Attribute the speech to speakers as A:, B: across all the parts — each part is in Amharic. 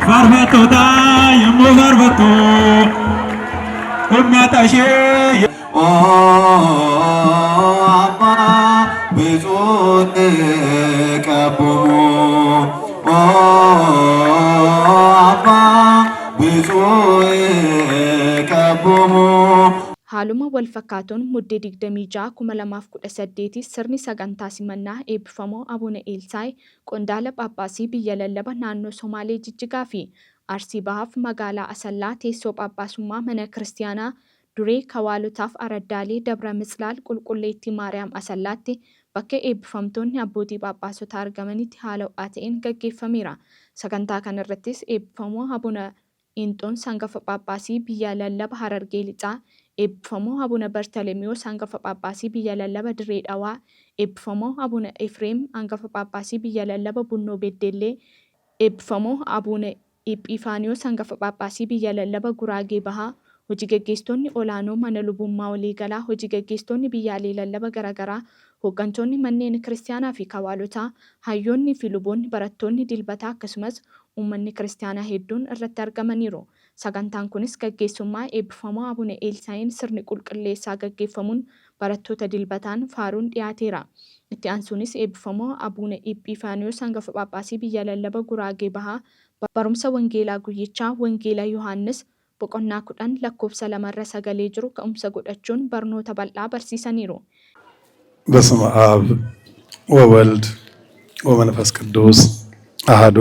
A: ፋርፈቶታ የሞ ፋርፈቶ የሚያጣሽ
B: አባ ብፁዕ ቀቦሙ አባ ብፁዕ ቀቦሙ
C: Haaluma wal fakkaatuun muddee 26 sirni sagantaa simannaa eebbifamoo Abuna Eelsaay qondaala Phaaphaasii biyya lallaba naannoo Somaalee Jijjigaa fi Arsii Bahaaf magaalaa Asallaa teessoo Phaaphaasummaa mana kiristaanaa duree Kawaalotaaf Araddaalee Dabra Mitsilaal Qulqulleettii Maariyaam Asallaatti bakka eebbifamtoonni abbootii Phaaphaasotaa argamanitti haala ho'aa ta'een gaggeeffameera. Sagantaa kanarrattis eebbifamoo Abuna Inxoon sangafa Phaaphaasii biyya lallaba Harargee Lixaa eebbifamoo Abuna Bartalemiyoos hangafa Phaaphaasii biyya lallaba Dirree Dhawaa, eebbifamoo Abuna Efreem hangafa Phaaphaasii biyya lallaba Bunnoo Beddellee, eebbifamoo Abuna Iphifaaniyoos hangafa Phaaphaasii biyya lallaba Guraagee Bahaa, hojii gaggeessitoonni olaanoo mana lubummaa waliigalaa, hojii gaggeessitoonni biyyaalee lallaba garaagaraa, hooggantoonni manneen kiristaanaa fi kawaalotaa, hayyoonni fi luboonni, barattoonni dilbataa akkasumas uummanni kiristaanaa hedduun irratti argamaniiru. Sagantaan kunis gaggeessummaa eebbifamoo Abuna Eelsaayeen sirni qulqulleessaa gaggeeffamuun barattoota dilbataan faaruun dhiyaateera. Itti aansuunis eebbifamoo Abuna Iphifaaniyoos hangafa Phaaphaasii biyya lallaba Guraagee Bahaa barumsa Wangeelaa Guyyichaa Wangeelaa Yohaannis boqonnaa 10 lakkoofsa 2 sagalee jiru ka'umsa godhachuun barnoota bal'aa barsiisaniiru.
D: በስመ አብ ወወልድ ወመንፈስ ቅዱስ አሐዱ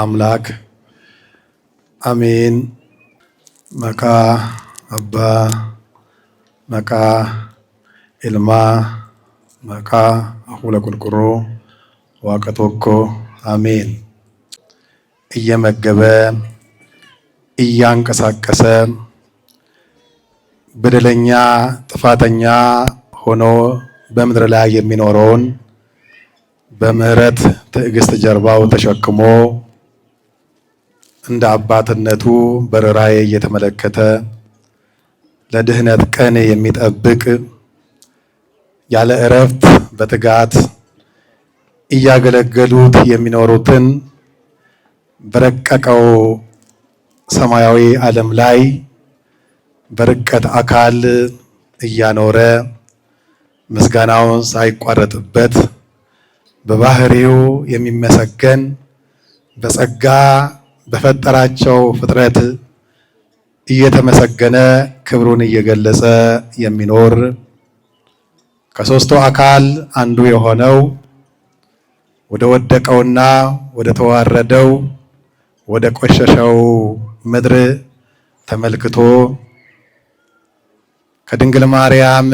D: አምላክ አሜን። መቃ አባ መቃ ኢልማ መቃ አሁለ ቁልቁሮ ዋቀቶኮ አሜን። እየመገበ እያንቀሳቀሰ በደለኛ ጥፋተኛ ሆኖ በምድር ላይ የሚኖረውን በምህረት ትዕግስት ጀርባው ተሸክሞ እንደ አባትነቱ በርህራሄ እየተመለከተ ለድህነት ቀን የሚጠብቅ ያለ እረፍት በትጋት እያገለገሉት የሚኖሩትን በረቀቀው ሰማያዊ ዓለም ላይ በርቀት አካል እያኖረ ምስጋናውን ሳይቋረጥበት በባህሪው የሚመሰገን በጸጋ በፈጠራቸው ፍጥረት እየተመሰገነ ክብሩን እየገለጸ የሚኖር ከሦስቱ አካል አንዱ የሆነው ወደ ወደቀውና ወደ ተዋረደው ወደ ቆሸሸው ምድር ተመልክቶ ከድንግል ማርያም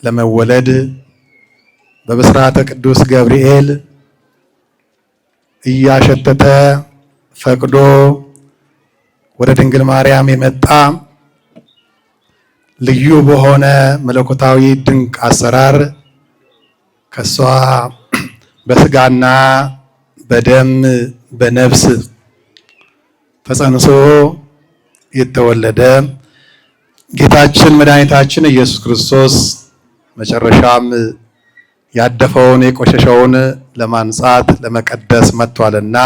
D: ለመወለድ በብስራተ ቅዱስ ገብርኤል እያሸተተ ፈቅዶ ወደ ድንግል ማርያም የመጣ ልዩ በሆነ መለኮታዊ ድንቅ አሰራር ከሷ በስጋና በደም በነፍስ ተጸንሶ የተወለደ ጌታችን መድኃኒታችን ኢየሱስ ክርስቶስ መጨረሻም ያደፈውን የቆሸሸውን ለማንጻት ለመቀደስ መጥቷልና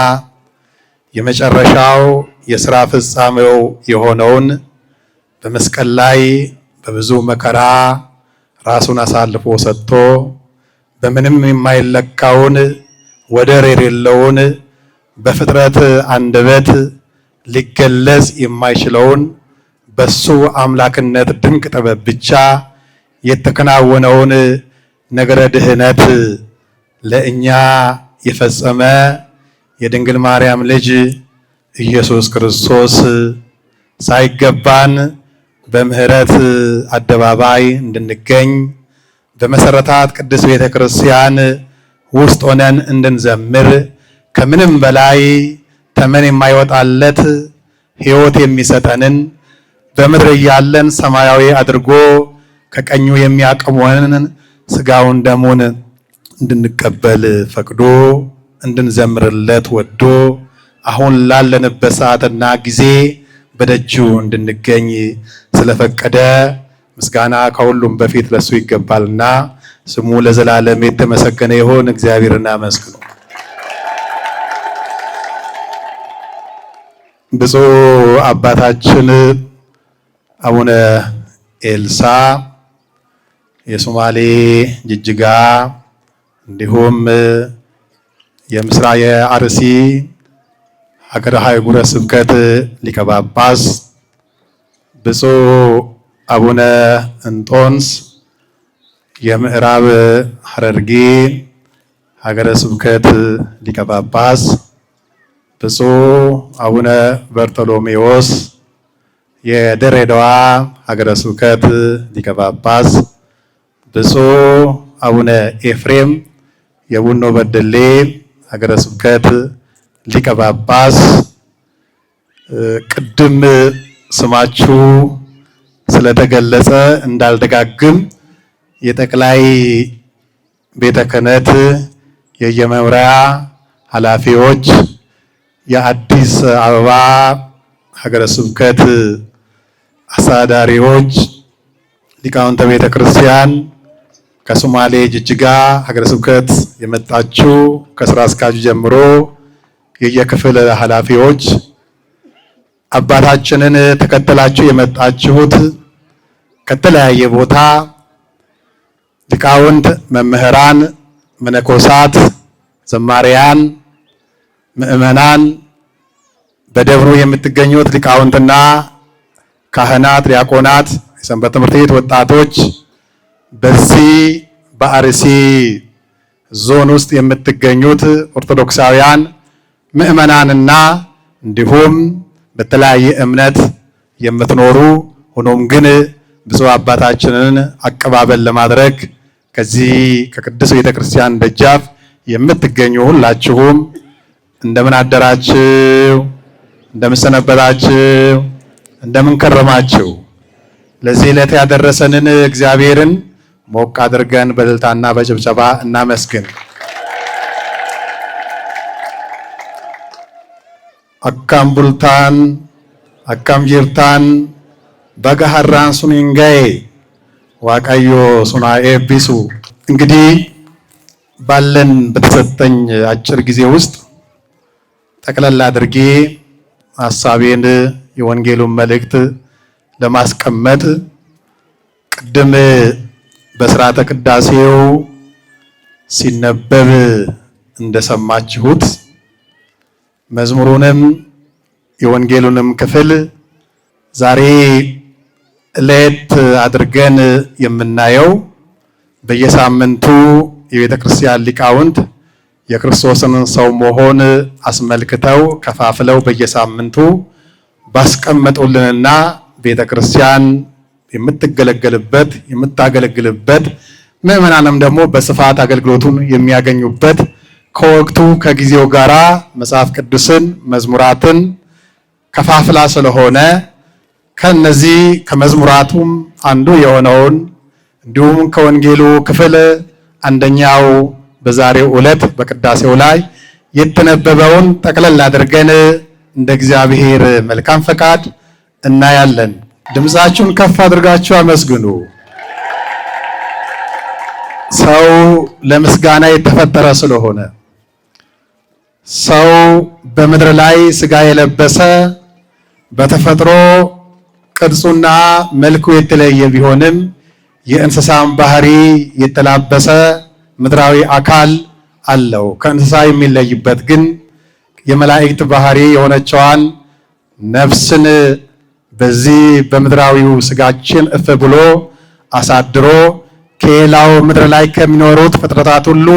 D: የመጨረሻው የሥራ ፍጻሜው የሆነውን በመስቀል ላይ በብዙ መከራ ራሱን አሳልፎ ሰጥቶ በምንም የማይለካውን ወደር የሌለውን በፍጥረት አንደበት ሊገለጽ የማይችለውን በሱ አምላክነት ድንቅ ጥበብ ብቻ የተከናወነውን ነገረ ድህነት ለእኛ የፈጸመ የድንግል ማርያም ልጅ ኢየሱስ ክርስቶስ ሳይገባን በምህረት አደባባይ እንድንገኝ በመሰረታት ቅድስት ቤተ ክርስቲያን ውስጥ ሆነን እንድንዘምር ከምንም በላይ ተመን የማይወጣለት ሕይወት የሚሰጠንን በምድር ያለን ሰማያዊ አድርጎ ከቀኙ የሚያቆመንን ስጋውን ደሙን እንድንቀበል ፈቅዶ እንድንዘምርለት ወዶ አሁን ላለንበት ሰዓትና ጊዜ በደጁ እንድንገኝ ስለፈቀደ ምስጋና ከሁሉም በፊት ለሱ ይገባልና ስሙ ለዘላለም የተመሰገነ ይሁን። እግዚአብሔርን አመስግኑ። ብፁዕ አባታችን አቡነ ኤልሳ የሶማሌ ጅጅጋ እንዲሁም የምስራቅ የአርሲ ሀገረ ሀገረ ስብከት ሊቀ ጳጳስ፣ ብፁዕ አቡነ እንጦንስ የምዕራብ ሐረርጌ ሀገረ ስብከት ሊቀ ጳጳስ፣ ብፁዕ አቡነ በርቶሎሜዎስ የድሬዳዋ ሀገረ ስብከት ሊቀ ጳጳስ፣ ብፁዕ አቡነ ኤፍሬም የቡኖ በደሌ ሀገረ ስብከት ሊቀ ጳጳስ፣ ቅድም ስማችሁ ስለተገለጸ እንዳልደጋግም የጠቅላይ ቤተ ክህነት የየመምሪያ ኃላፊዎች፣ የአዲስ አበባ ሀገረ ስብከት አስተዳዳሪዎች፣ ሊቃውንተ ቤተ ክርስቲያን፣ ከሶማሌ ጅጅጋ ሀገረ ስብከት የመጣችሁ ከስራ አስኪያጁ ጀምሮ የየክፍል ኃላፊዎች፣ አባታችንን ተከትላችሁ የመጣችሁት ከተለያየ ቦታ ሊቃውንት፣ መምህራን፣ መነኮሳት፣ ዘማሪያን፣ ምእመናን፣ በደብሩ የምትገኙት ሊቃውንትና ካህናት፣ ዲያቆናት፣ የሰንበት ትምህርት ቤት ወጣቶች፣ በዚህ በአርሲ ዞን ውስጥ የምትገኙት ኦርቶዶክሳውያን ምእመናንና እንዲሁም በተለያየ እምነት የምትኖሩ ሆኖም ግን ብፁዕ አባታችንን አቀባበል ለማድረግ ከዚህ ከቅድስት ቤተክርስቲያን ደጃፍ የምትገኙ ሁላችሁም እንደምን አደራችሁ? እንደምን ሰነበታችሁ? እንደምን ከረማችሁ? ለዚህ ዕለት ያደረሰንን እግዚአብሔርን ሞቅ አድርገን በእልልታና በጭብጨባ እናመስግን። አካም ቡልታን አካም ጅርታን በጋሃራን ሱኒንጋይ ዋቃዮ ሱና ኤቢሱ። እንግዲህ ባለን በተሰጠኝ አጭር ጊዜ ውስጥ ጠቅለል አድርጌ ሐሳቤን የወንጌሉን መልእክት ለማስቀመጥ ቅድም በሥርዓተ ቅዳሴው ሲነበብ እንደሰማችሁት መዝሙሩንም የወንጌሉንም ክፍል ዛሬ ለየት አድርገን የምናየው በየሳምንቱ የቤተ ክርስቲያን ሊቃውንት የክርስቶስን ሰው መሆን አስመልክተው ከፋፍለው በየሳምንቱ ባስቀመጡልንና ቤተ ክርስቲያን የምትገለገልበት የምታገለግልበት ምዕመናንም ደግሞ በስፋት አገልግሎቱን የሚያገኙበት ከወቅቱ ከጊዜው ጋራ መጽሐፍ ቅዱስን መዝሙራትን ከፋፍላ ስለሆነ ከነዚህ ከመዝሙራቱም አንዱ የሆነውን እንዲሁም ከወንጌሉ ክፍል አንደኛው በዛሬው ዕለት በቅዳሴው ላይ የተነበበውን ጠቅለል አድርገን እንደ እግዚአብሔር መልካም ፈቃድ እናያለን። ድምፃችሁን ከፍ አድርጋችሁ አመስግኑ። ሰው ለምስጋና የተፈጠረ ስለሆነ ሰው በምድር ላይ ስጋ የለበሰ በተፈጥሮ ቅርጹና መልኩ የተለየ ቢሆንም የእንስሳን ባህሪ የተላበሰ ምድራዊ አካል አለው። ከእንስሳ የሚለይበት ግን የመላእክት ባህሪ የሆነችዋን ነፍስን በዚህ በምድራዊው ስጋችን እፍ ብሎ አሳድሮ ከሌላው ምድር ላይ ከሚኖሩት ፍጥረታት ሁሉ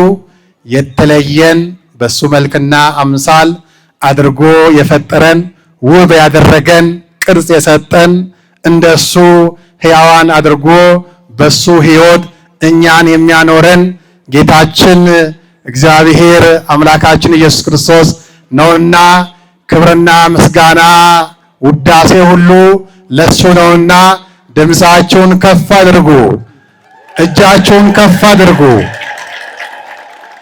D: የተለየን በሱ መልክና አምሳል አድርጎ የፈጠረን ውብ ያደረገን ቅርጽ የሰጠን እንደሱ ሕያዋን አድርጎ በሱ ሕይወት እኛን የሚያኖረን ጌታችን እግዚአብሔር አምላካችን ኢየሱስ ክርስቶስ ነውና ክብርና ምስጋና ውዳሴ ሁሉ ለሱ ነውና ድምፃችሁን ከፍ አድርጉ፣ እጃችሁን ከፍ አድርጉ።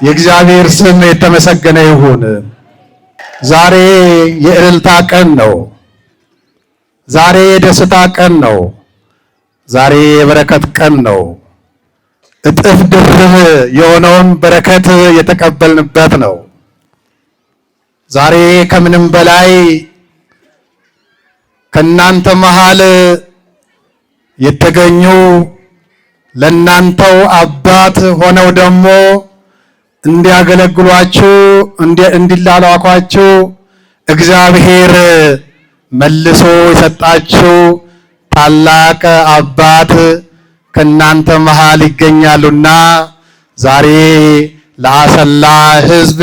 D: የእግዚአብሔር ስም የተመሰገነ ይሁን። ዛሬ የእልልታ ቀን ነው። ዛሬ የደስታ ቀን ነው። ዛሬ የበረከት ቀን ነው። እጥፍ ድርብ የሆነውን በረከት የተቀበልንበት ነው። ዛሬ ከምንም በላይ ከናንተ መሃል የተገኙ ለናንተው አባት ሆነው ደግሞ እንዲያገለግሏችሁ እንዲላላኳችሁ እግዚአብሔር መልሶ የሰጣችሁ ታላቅ አባት ከናንተ መሃል ይገኛሉና ዛሬ ለአሰላ ሕዝብ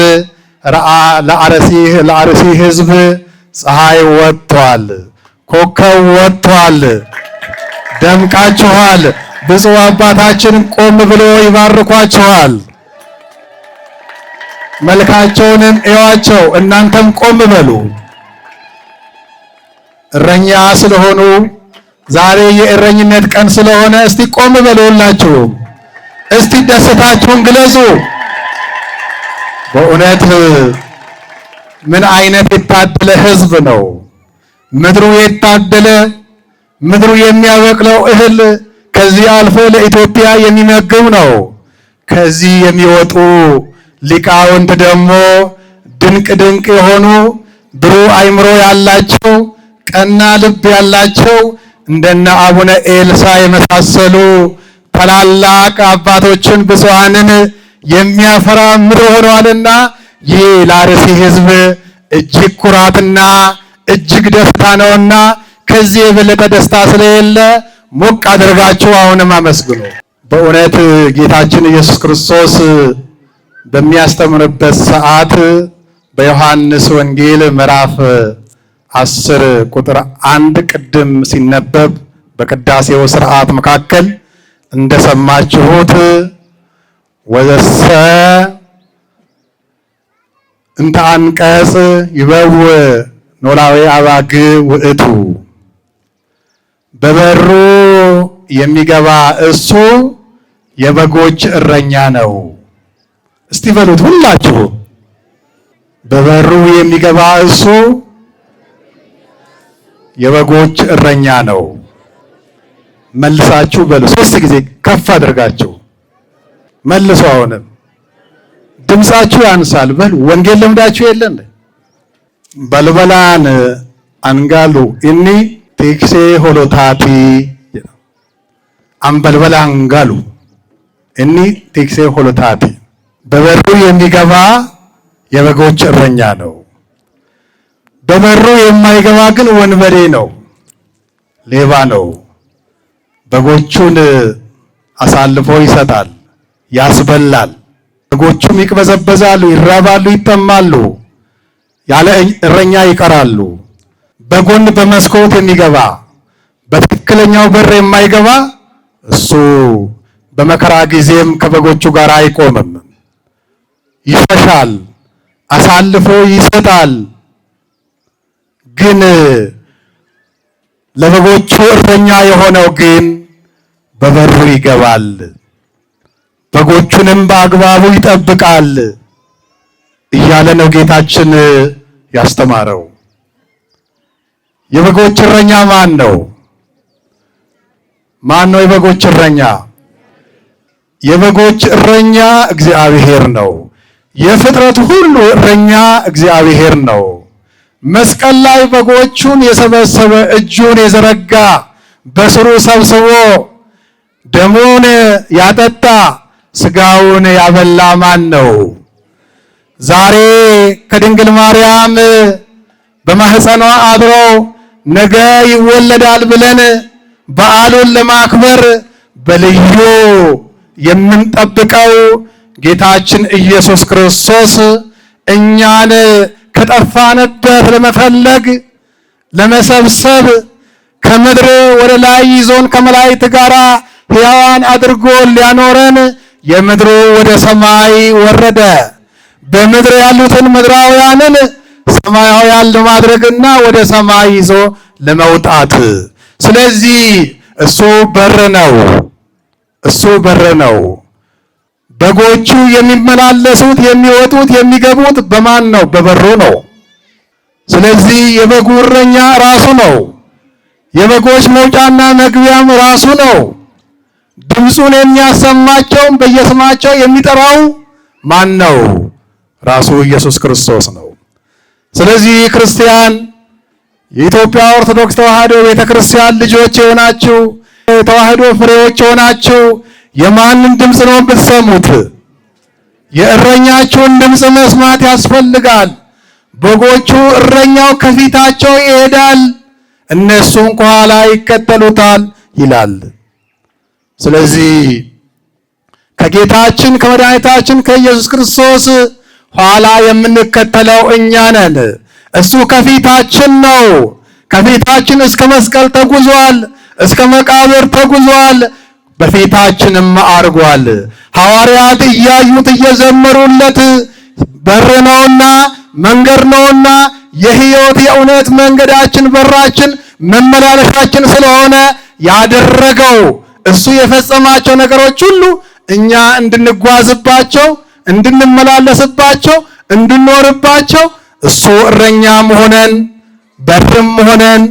D: ለአርሲ ሕዝብ ፀሐይ ወጥቷል፣ ኮከብ ወጥቷል፣ ደምቃችኋል። ብፁዕ አባታችን ቆም ብሎ ይባርኳችኋል። መልካቸውንም እዩዋቸው። እናንተም ቆም በሉ። እረኛ ስለሆኑ ዛሬ የእረኝነት ቀን ስለሆነ እስቲ ቆም በሉ ሁላችሁ። እስቲ ደስታችሁን ግለጹ። በእውነት ምን አይነት የታደለ ሕዝብ ነው! ምድሩ የታደለ፣ ምድሩ የሚያበቅለው እህል ከዚህ አልፎ ለኢትዮጵያ የሚመግብ ነው። ከዚህ የሚወጡ ሊቃውንት ደግሞ ድንቅ ድንቅ የሆኑ ብሩህ አእምሮ ያላቸው ቀና ልብ ያላቸው እንደነ አቡነ ኤልሳ የመሳሰሉ ታላላቅ አባቶችን ብፁዓንን የሚያፈራ ምድር ሆኗልና ይህ ለአርሲ ሕዝብ እጅግ ኩራትና እጅግ ደስታ ነውና ከዚህ የበለጠ ደስታ ስለሌለ ሞቅ አድርጋችሁ አሁንም አመስግኑ። በእውነት ጌታችን ኢየሱስ ክርስቶስ በሚያስተምርበት ሰዓት በዮሐንስ ወንጌል ምዕራፍ 10 ቁጥር 1 ቅድም ሲነበብ በቅዳሴው ስርዓት መካከል እንደሰማችሁት ወዘሰ እንተ አንቀጽ ይበው ኖላዊ አባግ ውእቱ፣ በበሩ የሚገባ እሱ የበጎች እረኛ ነው። እስቲ በሉት ሁላችሁ፣ በበሩ የሚገባ እሱ የበጎች እረኛ ነው። መልሳችሁ በሉ 3 ጊዜ ከፍ አድርጋችሁ መልሱ። አሁንም ድምጻችሁ ያንሳል። በሉ ወንጌል ለምዳችሁ የለን በልበላን አንጋሉ እኒ ቴክሴ ሆሎታቲ አንበልበላ አንጋሉ እኒ ቴክሴ ሆሎታቲ፣ በበሩ የሚገባ የበጎች እረኛ ነው። በበሩ የማይገባ ግን ወንበዴ ነው፣ ሌባ ነው። በጎቹን አሳልፎ ይሰጣል፣ ያስበላል። በጎቹም ይቅበዘበዛሉ፣ ይራባሉ፣ ይጠማሉ፣ ያለ እረኛ ይቀራሉ። በጎን በመስኮት የሚገባ በትክክለኛው በር የማይገባ እሱ በመከራ ጊዜም ከበጎቹ ጋር አይቆምም፣ ይሸሻል፣ አሳልፎ ይሰጣል። ግን ለበጎቹ እረኛ የሆነው ግን በበሩ ይገባል፣ በጎቹንም በአግባቡ ይጠብቃል እያለ ነው ጌታችን ያስተማረው። የበጎች እረኛ ማን ነው? ማን ነው የበጎች እረኛ? የበጎች እረኛ እግዚአብሔር ነው። የፍጥረት ሁሉ እረኛ እግዚአብሔር ነው። መስቀል ላይ በጎቹን የሰበሰበ እጁን የዘረጋ በስሩ ሰብስቦ ደሙን ያጠጣ ስጋውን ያበላ ማን ነው? ዛሬ ከድንግል ማርያም በማህፀኗ አድሮ ነገ ይወለዳል ብለን በዓሉን ለማክበር በልዩ የምንጠብቀው ጌታችን ኢየሱስ ክርስቶስ እኛን ከጠፋንበት ለመፈለግ ለመሰብሰብ ከምድር ወደ ላይ ይዞን ከመላእክት ጋር ሕያዋን አድርጎ ሊያኖረን የምድሩ ወደ ሰማይ ወረደ። በምድር ያሉትን ምድራውያንን ሰማያውያን ለማድረግና ወደ ሰማይ ይዞ ለመውጣት። ስለዚህ እሱ በር ነው። እሱ በር ነው። በጎቹ የሚመላለሱት የሚወጡት የሚገቡት በማን ነው? በበሩ ነው። ስለዚህ የበጉ እረኛ ራሱ ነው። የበጎች መውጫና መግቢያም ራሱ ነው። ድምፁን የሚያሰማቸውም በየስማቸው የሚጠራው ማን ነው? ራሱ ኢየሱስ ክርስቶስ ነው። ስለዚህ ክርስቲያን የኢትዮጵያ ኦርቶዶክስ ተዋሕዶ ቤተክርስቲያን ልጆች የሆናችሁ የተዋሕዶ ፍሬዎች የሆናችሁ የማንን ድምፅ ነው የምትሰሙት? የእረኛችሁን ድምፅ መስማት ያስፈልጋል። በጎቹ እረኛው ከፊታቸው ይሄዳል፣ እነሱም ከኋላ ይከተሉታል ይላል። ስለዚህ ከጌታችን ከመድኃኒታችን ከኢየሱስ ክርስቶስ ኋላ የምንከተለው እኛ ነን። እሱ ከፊታችን ነው። ከፊታችን እስከ መስቀል ተጉዟል፣ እስከ መቃብር ተጉዟል፣ በፊታችንም አርጓል። ሐዋርያት እያዩት እየዘመሩለት በር ነውና መንገድ ነውና የሕይወት የእውነት መንገዳችን በራችን መመላለሻችን ስለሆነ ያደረገው እሱ የፈጸማቸው ነገሮች ሁሉ እኛ እንድንጓዝባቸው፣ እንድንመላለስባቸው፣ እንድንኖርባቸው እሱ እረኛም ሆነን በርም ሆነን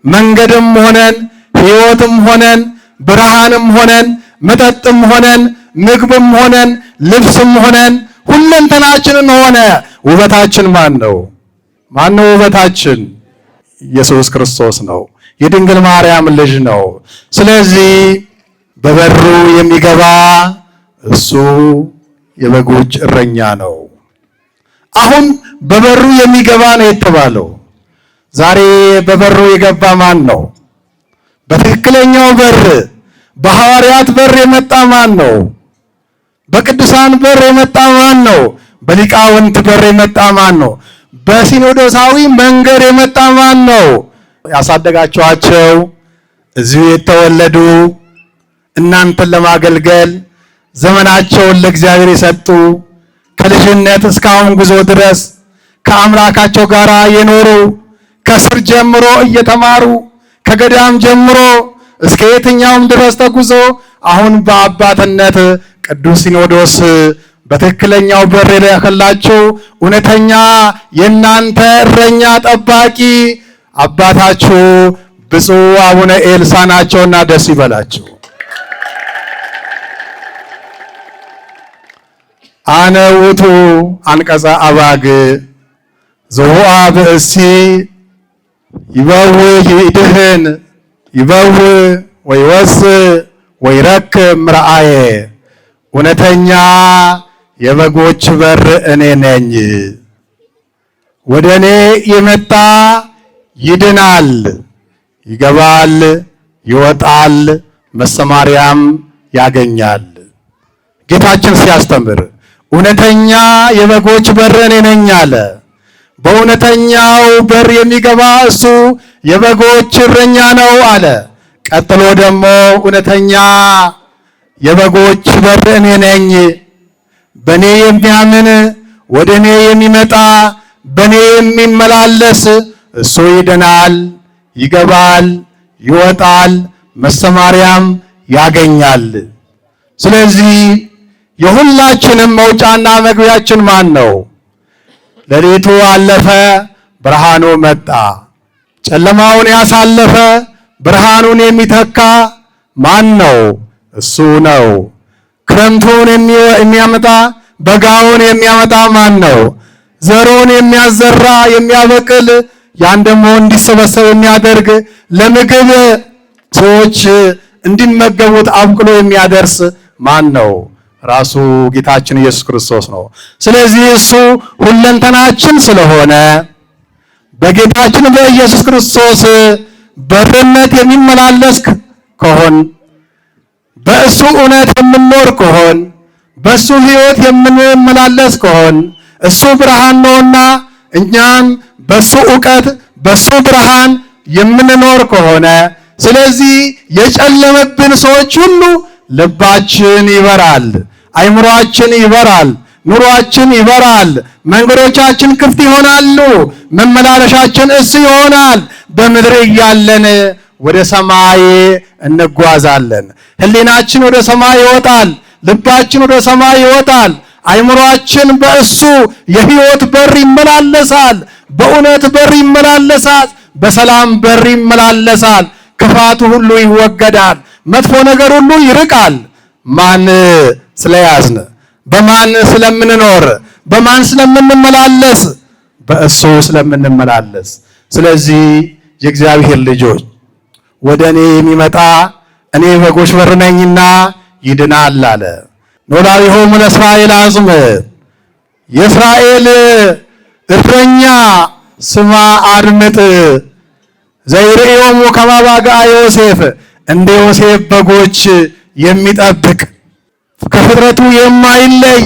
D: መንገድም ሆነን ሕይወትም ሆነን ብርሃንም ሆነን መጠጥም ሆነን ምግብም ሆነን ልብስም ሆነን ሁለንተናችንን ሆነ። ውበታችን ማን ነው? ማን ነው ውበታችን? ኢየሱስ ክርስቶስ ነው። የድንግል ማርያም ልጅ ነው። ስለዚህ በበሩ የሚገባ እሱ የበጎች እረኛ ነው። አሁን በበሩ የሚገባ ነው የተባለው። ዛሬ በበሩ የገባ ማን ነው? በትክክለኛው በር በሐዋርያት በር የመጣ ማን ነው? በቅዱሳን በር የመጣ ማን ነው? በሊቃውንት በር የመጣ ማን ነው? በሲኖዶሳዊ መንገድ የመጣ ማን ነው? ያሳደጋችኋቸው እዚሁ የተወለዱ እናንተን ለማገልገል ዘመናቸውን ለእግዚአብሔር የሰጡ ከልጅነት እስካሁን ጉዞ ድረስ ከአምላካቸው ጋር የኖሩ ከስር ጀምሮ እየተማሩ ከገዳም ጀምሮ እስከ የትኛውም ድረስ ተጉዞ አሁን በአባትነት ቅዱስ ሲኖዶስ በትክክለኛው በር የላከላችሁ እውነተኛ የእናንተ እረኛ ጠባቂ አባታችሁ ብፁዕ አቡነ ኤልሳ ናቸውና ደስ ይበላችሁ። አነ ውእቱ አንቀጸ አባግ ዘውአ ብእሲ ይበውእ ይድህን ይበውእ ወይወስእ ወይረክብ ምርአየ። እውነተኛ የበጎች በር እኔ ነኝ። ወደ እኔ የመጣ ይድናል፣ ይገባል፣ ይወጣል፣ መሰማሪያም ያገኛል። ጌታችን ሲያስተምር እውነተኛ የበጎች በር እኔ ነኝ አለ። በእውነተኛው በር የሚገባ እሱ የበጎች እረኛ ነው አለ። ቀጥሎ ደግሞ እውነተኛ የበጎች በር እኔ ነኝ፣ በእኔ የሚያምን ወደ እኔ የሚመጣ በእኔ የሚመላለስ እሱ ይድናል፣ ይገባል፣ ይወጣል፣ መሰማሪያም ያገኛል። ስለዚህ የሁላችንም መውጫና መግቢያችን ማን ነው? ሌሊቱ አለፈ፣ ብርሃኑ መጣ። ጨለማውን ያሳለፈ ብርሃኑን የሚተካ ማን ነው? እሱ ነው። ክረምቱን የሚያመጣ በጋውን የሚያመጣ ማን ነው? ዘሩን የሚያዘራ የሚያበቅል ያን ደግሞ እንዲሰበሰብ የሚያደርግ ለምግብ ሰዎች እንዲመገቡት አብቅሎ የሚያደርስ ማን ነው? ራሱ ጌታችን ኢየሱስ ክርስቶስ ነው። ስለዚህ እሱ ሁለንተናችን ስለሆነ በጌታችን በኢየሱስ ክርስቶስ በርነት የሚመላለስ ከሆን በእሱ እውነት የምንኖር ከሆን በእሱ ሕይወት የምንመላለስ ከሆን እሱ ብርሃን ነውና እኛም በእሱ ዕውቀት በእሱ ብርሃን የምንኖር ከሆነ ስለዚህ የጨለመብን ሰዎች ሁሉ ልባችን ይበራል፣ አይምሮአችን ይበራል፣ ኑሯችን ይበራል፣ መንገዶቻችን ክፍት ይሆናሉ፣ መመላለሻችን እሱ ይሆናል። በምድር እያለን ወደ ሰማይ እንጓዛለን። ህሊናችን ወደ ሰማይ ይወጣል፣ ልባችን ወደ ሰማይ ይወጣል። አይምሮአችን በእሱ የሕይወት በር ይመላለሳል፣ በእውነት በር ይመላለሳል፣ በሰላም በር ይመላለሳል። ክፋቱ ሁሉ ይወገዳል፣ መጥፎ ነገር ሁሉ ይርቃል። ማን ስለያዝን፣ በማን ስለምንኖር፣ በማን ስለምንመላለስ፣ በእሱ ስለምንመላለስ። ስለዚህ የእግዚአብሔር ልጆች ወደ እኔ የሚመጣ እኔ በጎች በር ነኝና ይድናል አለ። ኖላዊሆሙ ለእስራኤል አጽም የእስራኤል እረኛ ስማ አድምጥ ዘይርእዮሙ ከመ ባግዓ ዮሴፍ እንደ ዮሴፍ በጎች የሚጠብቅ ከፍጥረቱ የማይለይ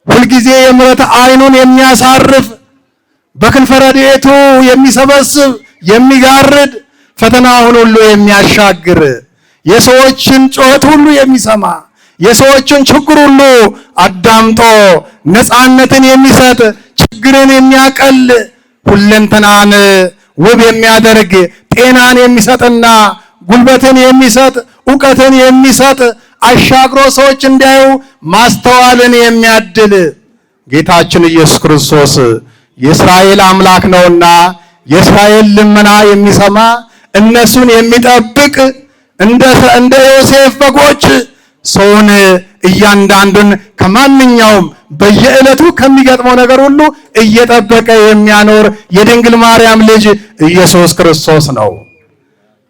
D: ሁልጊዜ የምሕረት ዓይኑን የሚያሳርፍ በክንፈ ረድኤቱ የሚሰበስብ የሚጋርድ ፈተናውን ሁሉ የሚያሻግር የሰዎችን ጩኸት ሁሉ የሚሰማ የሰዎችን ችግር ሁሉ አዳምጦ ነፃነትን የሚሰጥ ችግርን የሚያቀል ሁለንተናን ውብ የሚያደርግ ጤናን የሚሰጥና ጉልበትን የሚሰጥ ዕውቀትን የሚሰጥ አሻግሮ ሰዎች እንዲያዩ ማስተዋልን የሚያድል ጌታችን ኢየሱስ ክርስቶስ የእስራኤል አምላክ ነውና የእስራኤል ልመና የሚሰማ እነሱን የሚጠብቅ እንደ ዮሴፍ በጎች ሰውን እያንዳንዱን ከማንኛውም በየዕለቱ ከሚገጥመው ነገር ሁሉ እየጠበቀ የሚያኖር የድንግል ማርያም ልጅ ኢየሱስ ክርስቶስ ነው።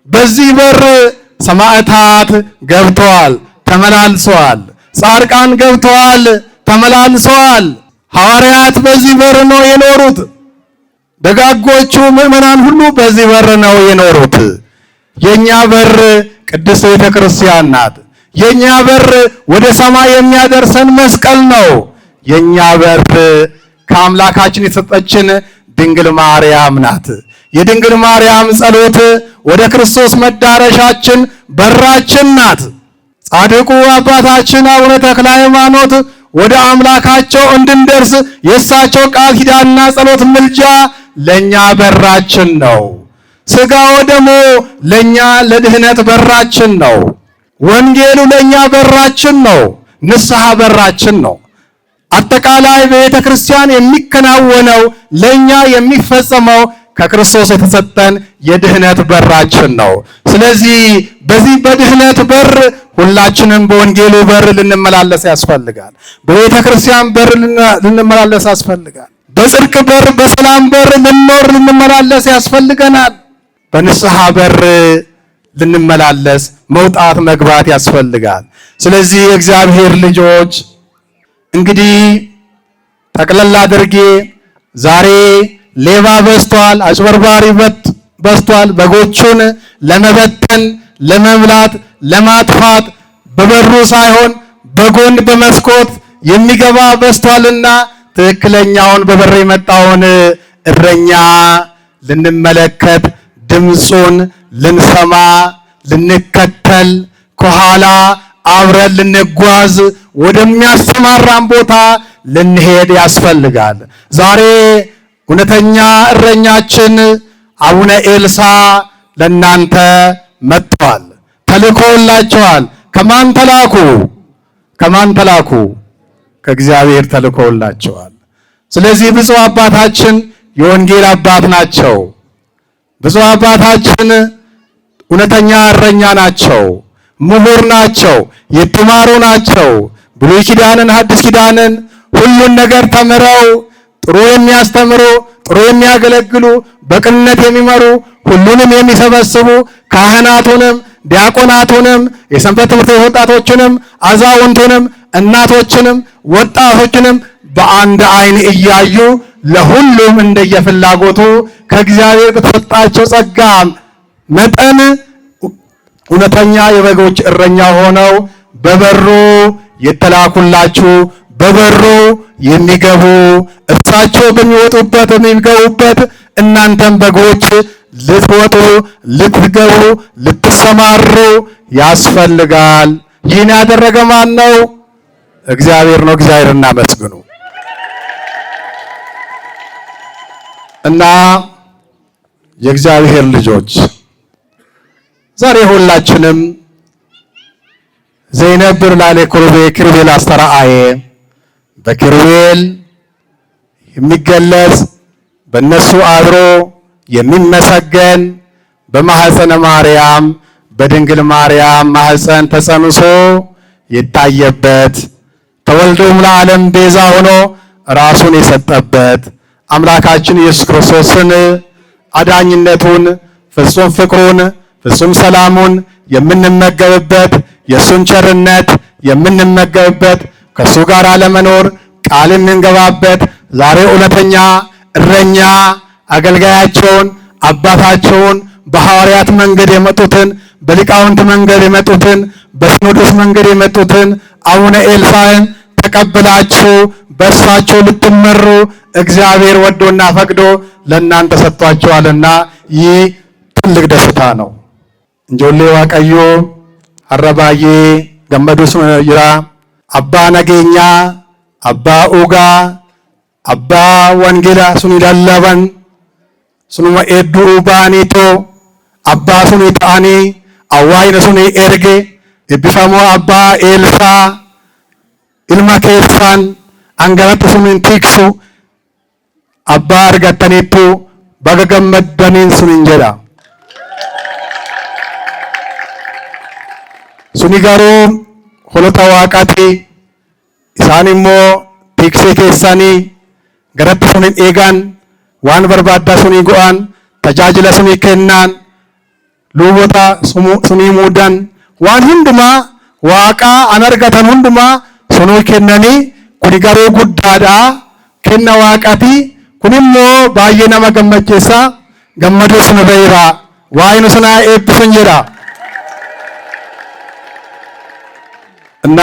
D: በዚህ በር ሰማዕታት ገብተዋል፣ ተመላልሰዋል። ጻድቃን ገብተዋል፣ ተመላልሰዋል። ሐዋርያት በዚህ በር ነው የኖሩት። ደጋጎቹ ምዕመናን ሁሉ በዚህ በር ነው የኖሩት። የኛ በር ቅድስት ቤተ ክርስቲያን ናት። የኛ በር ወደ ሰማይ የሚያደርሰን መስቀል ነው። የኛ በር ከአምላካችን የተሰጠችን ድንግል ማርያም ናት። የድንግል ማርያም ጸሎት ወደ ክርስቶስ መዳረሻችን በራችን ናት። ጻድቁ አባታችን አቡነ ተክለ ሃይማኖት ወደ አምላካቸው እንድንደርስ የእሳቸው ቃል ኪዳንና ጸሎት ምልጃ ለኛ በራችን ነው። ሥጋ ወደሙ ለኛ ለድህነት በራችን ነው። ወንጌሉ ለኛ በራችን ነው። ንስሐ በራችን ነው። አጠቃላይ በቤተ ክርስቲያን የሚከናወነው ለኛ የሚፈጸመው ከክርስቶስ የተሰጠን የድህነት በራችን ነው። ስለዚህ በዚህ በድህነት በር ሁላችንም በወንጌሉ በር ልንመላለስ ያስፈልጋል። በቤተ ክርስቲያን በር ልንመላለስ ያስፈልጋል። በጽድቅ በር፣ በሰላም በር ልንመላለስ ያስፈልገናል። በንስሐ በር ልንመላለስ መውጣት መግባት ያስፈልጋል። ስለዚህ የእግዚአብሔር ልጆች እንግዲህ ጠቅለል አድርጌ ዛሬ ሌባ በዝቷል፣ አጭበርባሪ በዝቷል። በጎቹን ለመበተን፣ ለመብላት፣ ለማጥፋት በበሩ ሳይሆን በጎን በመስኮት የሚገባ በዝቷልና ትክክለኛውን በበር የመጣውን እረኛ ልንመለከት፣ ድምፁን ልንሰማ፣ ልንከተል፣ ከኋላ አብረን ልንጓዝ፣ ወደሚያሰማራን ቦታ ልንሄድ ያስፈልጋል። ዛሬ እውነተኛ እረኛችን አቡነ ኤልሳ ለናንተ መጥቷል፣ ተልኮላቸዋል። ከማን ተላኩ? ከማን ተላኩ? ከእግዚአብሔር ተልኮላቸዋል። ስለዚህ ብፁዕ አባታችን የወንጌል አባት ናቸው። ብፁዕ አባታችን እውነተኛ እረኛ ናቸው፣ ምሁር ናቸው፣ የተማሩ ናቸው። ብሉይ ኪዳንን ሐዲስ ኪዳንን ሁሉን ነገር ተምረው ጥሩ የሚያስተምሩ፣ ጥሩ የሚያገለግሉ፣ በቅንነት የሚመሩ፣ ሁሉንም የሚሰበስቡ ካህናቱንም ዲያቆናቱንም የሰንበት ትምህርት ቤት ወጣቶችንም አዛውንቱንም እናቶችንም ወጣቶችንም በአንድ ዓይን እያዩ ለሁሉም እንደየፍላጎቱ ከእግዚአብሔር በተሰጣቸው ጸጋ መጠን እውነተኛ የበጎች እረኛ ሆነው በበሩ የተላኩላችሁ በበሩ የሚገቡ እርሳቸው በሚወጡበት የሚገቡበት እናንተም በጎች ልትወጡ ልትገቡ ልትሰማሩ ያስፈልጋል። ይህን ያደረገ ማን ነው? እግዚአብሔር ነው። እግዚአብሔር እናመስግኑ። እና የእግዚአብሔር ልጆች ዛሬ ሁላችንም ዘይነብር ላዕሌ ኪሩቤል አስተርአየ በኪሩቤል የሚገለጽ በእነሱ አድሮ የሚመሰገን በማኅፀነ ማርያም በድንግል ማርያም ማኅፀን ተጸንሶ የታየበት ተወልዶም ለዓለም ቤዛ ሆኖ ራሱን የሰጠበት አምላካችን ኢየሱስ ክርስቶስን አዳኝነቱን፣ ፍጹም ፍቅሩን፣ ፍጹም ሰላሙን የምንመገብበት የእሱን ቸርነት የምንመገብበት ከእሱ ጋር ለመኖር ቃል የምንገባበት ዛሬ እውነተኛ እረኛ አገልጋያቸውን አባታቸውን በሐዋርያት መንገድ የመጡትን በሊቃውንት መንገድ የመጡትን በሲኖዶስ መንገድ የመጡትን አቡነ ኤልሳዕን ተቀብላችሁ በእሳቸው ልትመሩ እግዚአብሔር ወዶና ፈቅዶ ለእናንተ ሰጥቷቸዋልና ይህ ትልቅ ደስታ ነው። እንጆሌ ዋቀዮ አረባዬ ገመዱስ ይራ አባ ነገኛ አባ ኡጋ አባ ወንጌላ ሱኒ ዳላባን ሱኑማ ኤዱ ባኒቶ አባ ሱኒ ጣኒ አዋይነ ሱኒ ኤርጌ የቢፋሞ አባ ኤልሳ ilma keessan angaratti sunin tiksu abba argattaniittu baga gammaddaniin sunin jedha. Suni garuu holota waaqaati isaan immoo tiksee keessanii garatti sunin eegan waan barbaaddaa sunii go'an tajaajila sunii kennaan luubota sunii muudan waan hundumaa waaqaa an argatan hundumaa sunuu kennanii kuni garuu guddaadha kenna waaqati kunimmoo baay'ee nama gammachiisa gammaduu sunirra jira waa'ee nu sanaa eebbisan jedha እና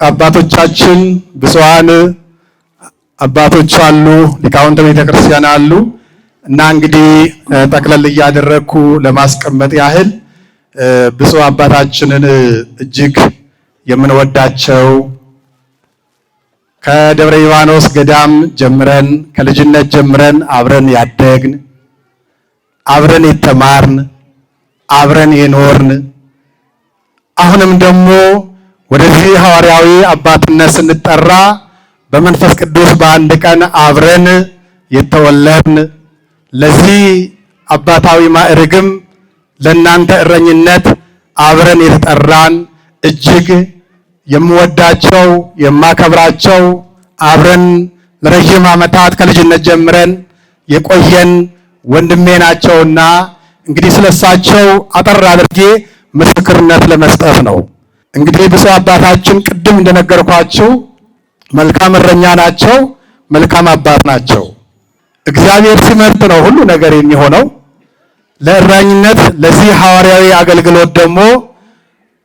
D: አባቶቻችን ብፁዓን አባቶች አሉ ሊቃውንተ ቤተ ክርስቲያን አሉ እና እንግዲህ ጠቅለል እያደረኩ ለማስቀመጥ ያህል ብፁዕ አባታችንን እጅግ የምንወዳቸው ከደብረ ሊባኖስ ገዳም ጀምረን ከልጅነት ጀምረን አብረን ያደግን አብረን የተማርን አብረን የኖርን አሁንም ደግሞ ወደዚህ ሐዋርያዊ አባትነት ስንጠራ በመንፈስ ቅዱስ በአንድ ቀን አብረን የተወለድን ለዚህ አባታዊ ማዕረግም ለእናንተ እረኝነት አብረን የተጠራን እጅግ የምወዳቸው የማከብራቸው አብረን ለረጅም ዓመታት ከልጅነት ጀምረን የቆየን ወንድሜ ናቸውና እንግዲህ ስለሳቸው አጠር አድርጌ ምስክርነት ለመስጠት ነው። እንግዲህ ብፁዕ አባታችን ቅድም እንደነገርኳችሁ መልካም እረኛ ናቸው፣ መልካም አባት ናቸው። እግዚአብሔር ሲመርጥ ነው ሁሉ ነገር የሚሆነው። ለእረኝነት ለዚህ ሐዋርያዊ አገልግሎት ደግሞ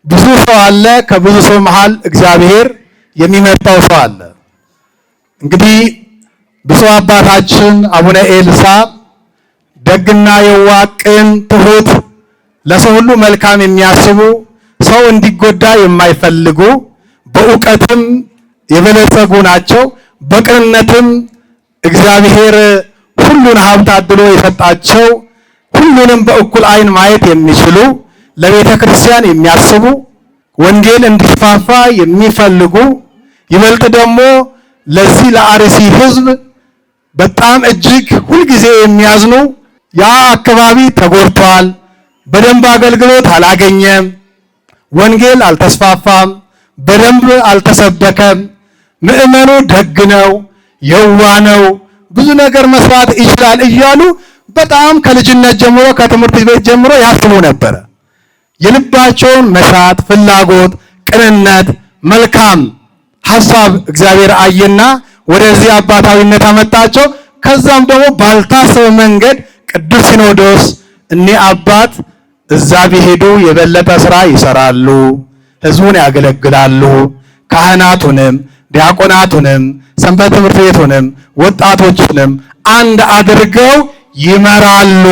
D: ብዙ ሰው አለ። ከብዙ ሰው መሃል እግዚአብሔር የሚመርጠው ሰው አለ። እንግዲህ ብፁዕ አባታችን አቡነ ኤልሳዕ ደግና የዋህ ቅን፣ ትሁት፣ ለሰው ሁሉ መልካም የሚያስቡ ሰው እንዲጎዳ የማይፈልጉ በእውቀትም የበለጸጉ ናቸው። በቅንነትም እግዚአብሔር ሁሉን ሀብት አድሎ የሰጣቸው ሁሉንም በእኩል ዓይን ማየት የሚችሉ ለቤተ ክርስቲያን የሚያስቡ ወንጌል እንዲስፋፋ የሚፈልጉ ይበልጥ ደግሞ ለዚህ ለአርሲ ሕዝብ በጣም እጅግ ሁልጊዜ የሚያዝኑ ያ አካባቢ ተጎድቷል፣ በደንብ አገልግሎት አላገኘም፣ ወንጌል አልተስፋፋም፣ በደንብ አልተሰበከም፣ ምእመኑ ደግ ነው፣ የዋህ ነው፣ ብዙ ነገር መስራት ይችላል እያሉ በጣም ከልጅነት ጀምሮ ከትምህርት ቤት ጀምሮ ያስቡ ነበር። የልባቸውን መሻት፣ ፍላጎት፣ ቅንነት፣ መልካም ሐሳብ እግዚአብሔር አየና ወደዚህ አባታዊነት አመጣቸው። ከዛም ደግሞ ባልታሰበ መንገድ ቅዱስ ሲኖዶስ እኒህ አባት እዛ ቢሄዱ የበለጠ ስራ ይሰራሉ፣ ህዝቡን ያገለግላሉ፣ ካህናቱንም ዲያቆናቱንም ሰንበት ትምህርት ቤቱንም ወጣቶችንም አንድ አድርገው ይመራሉ።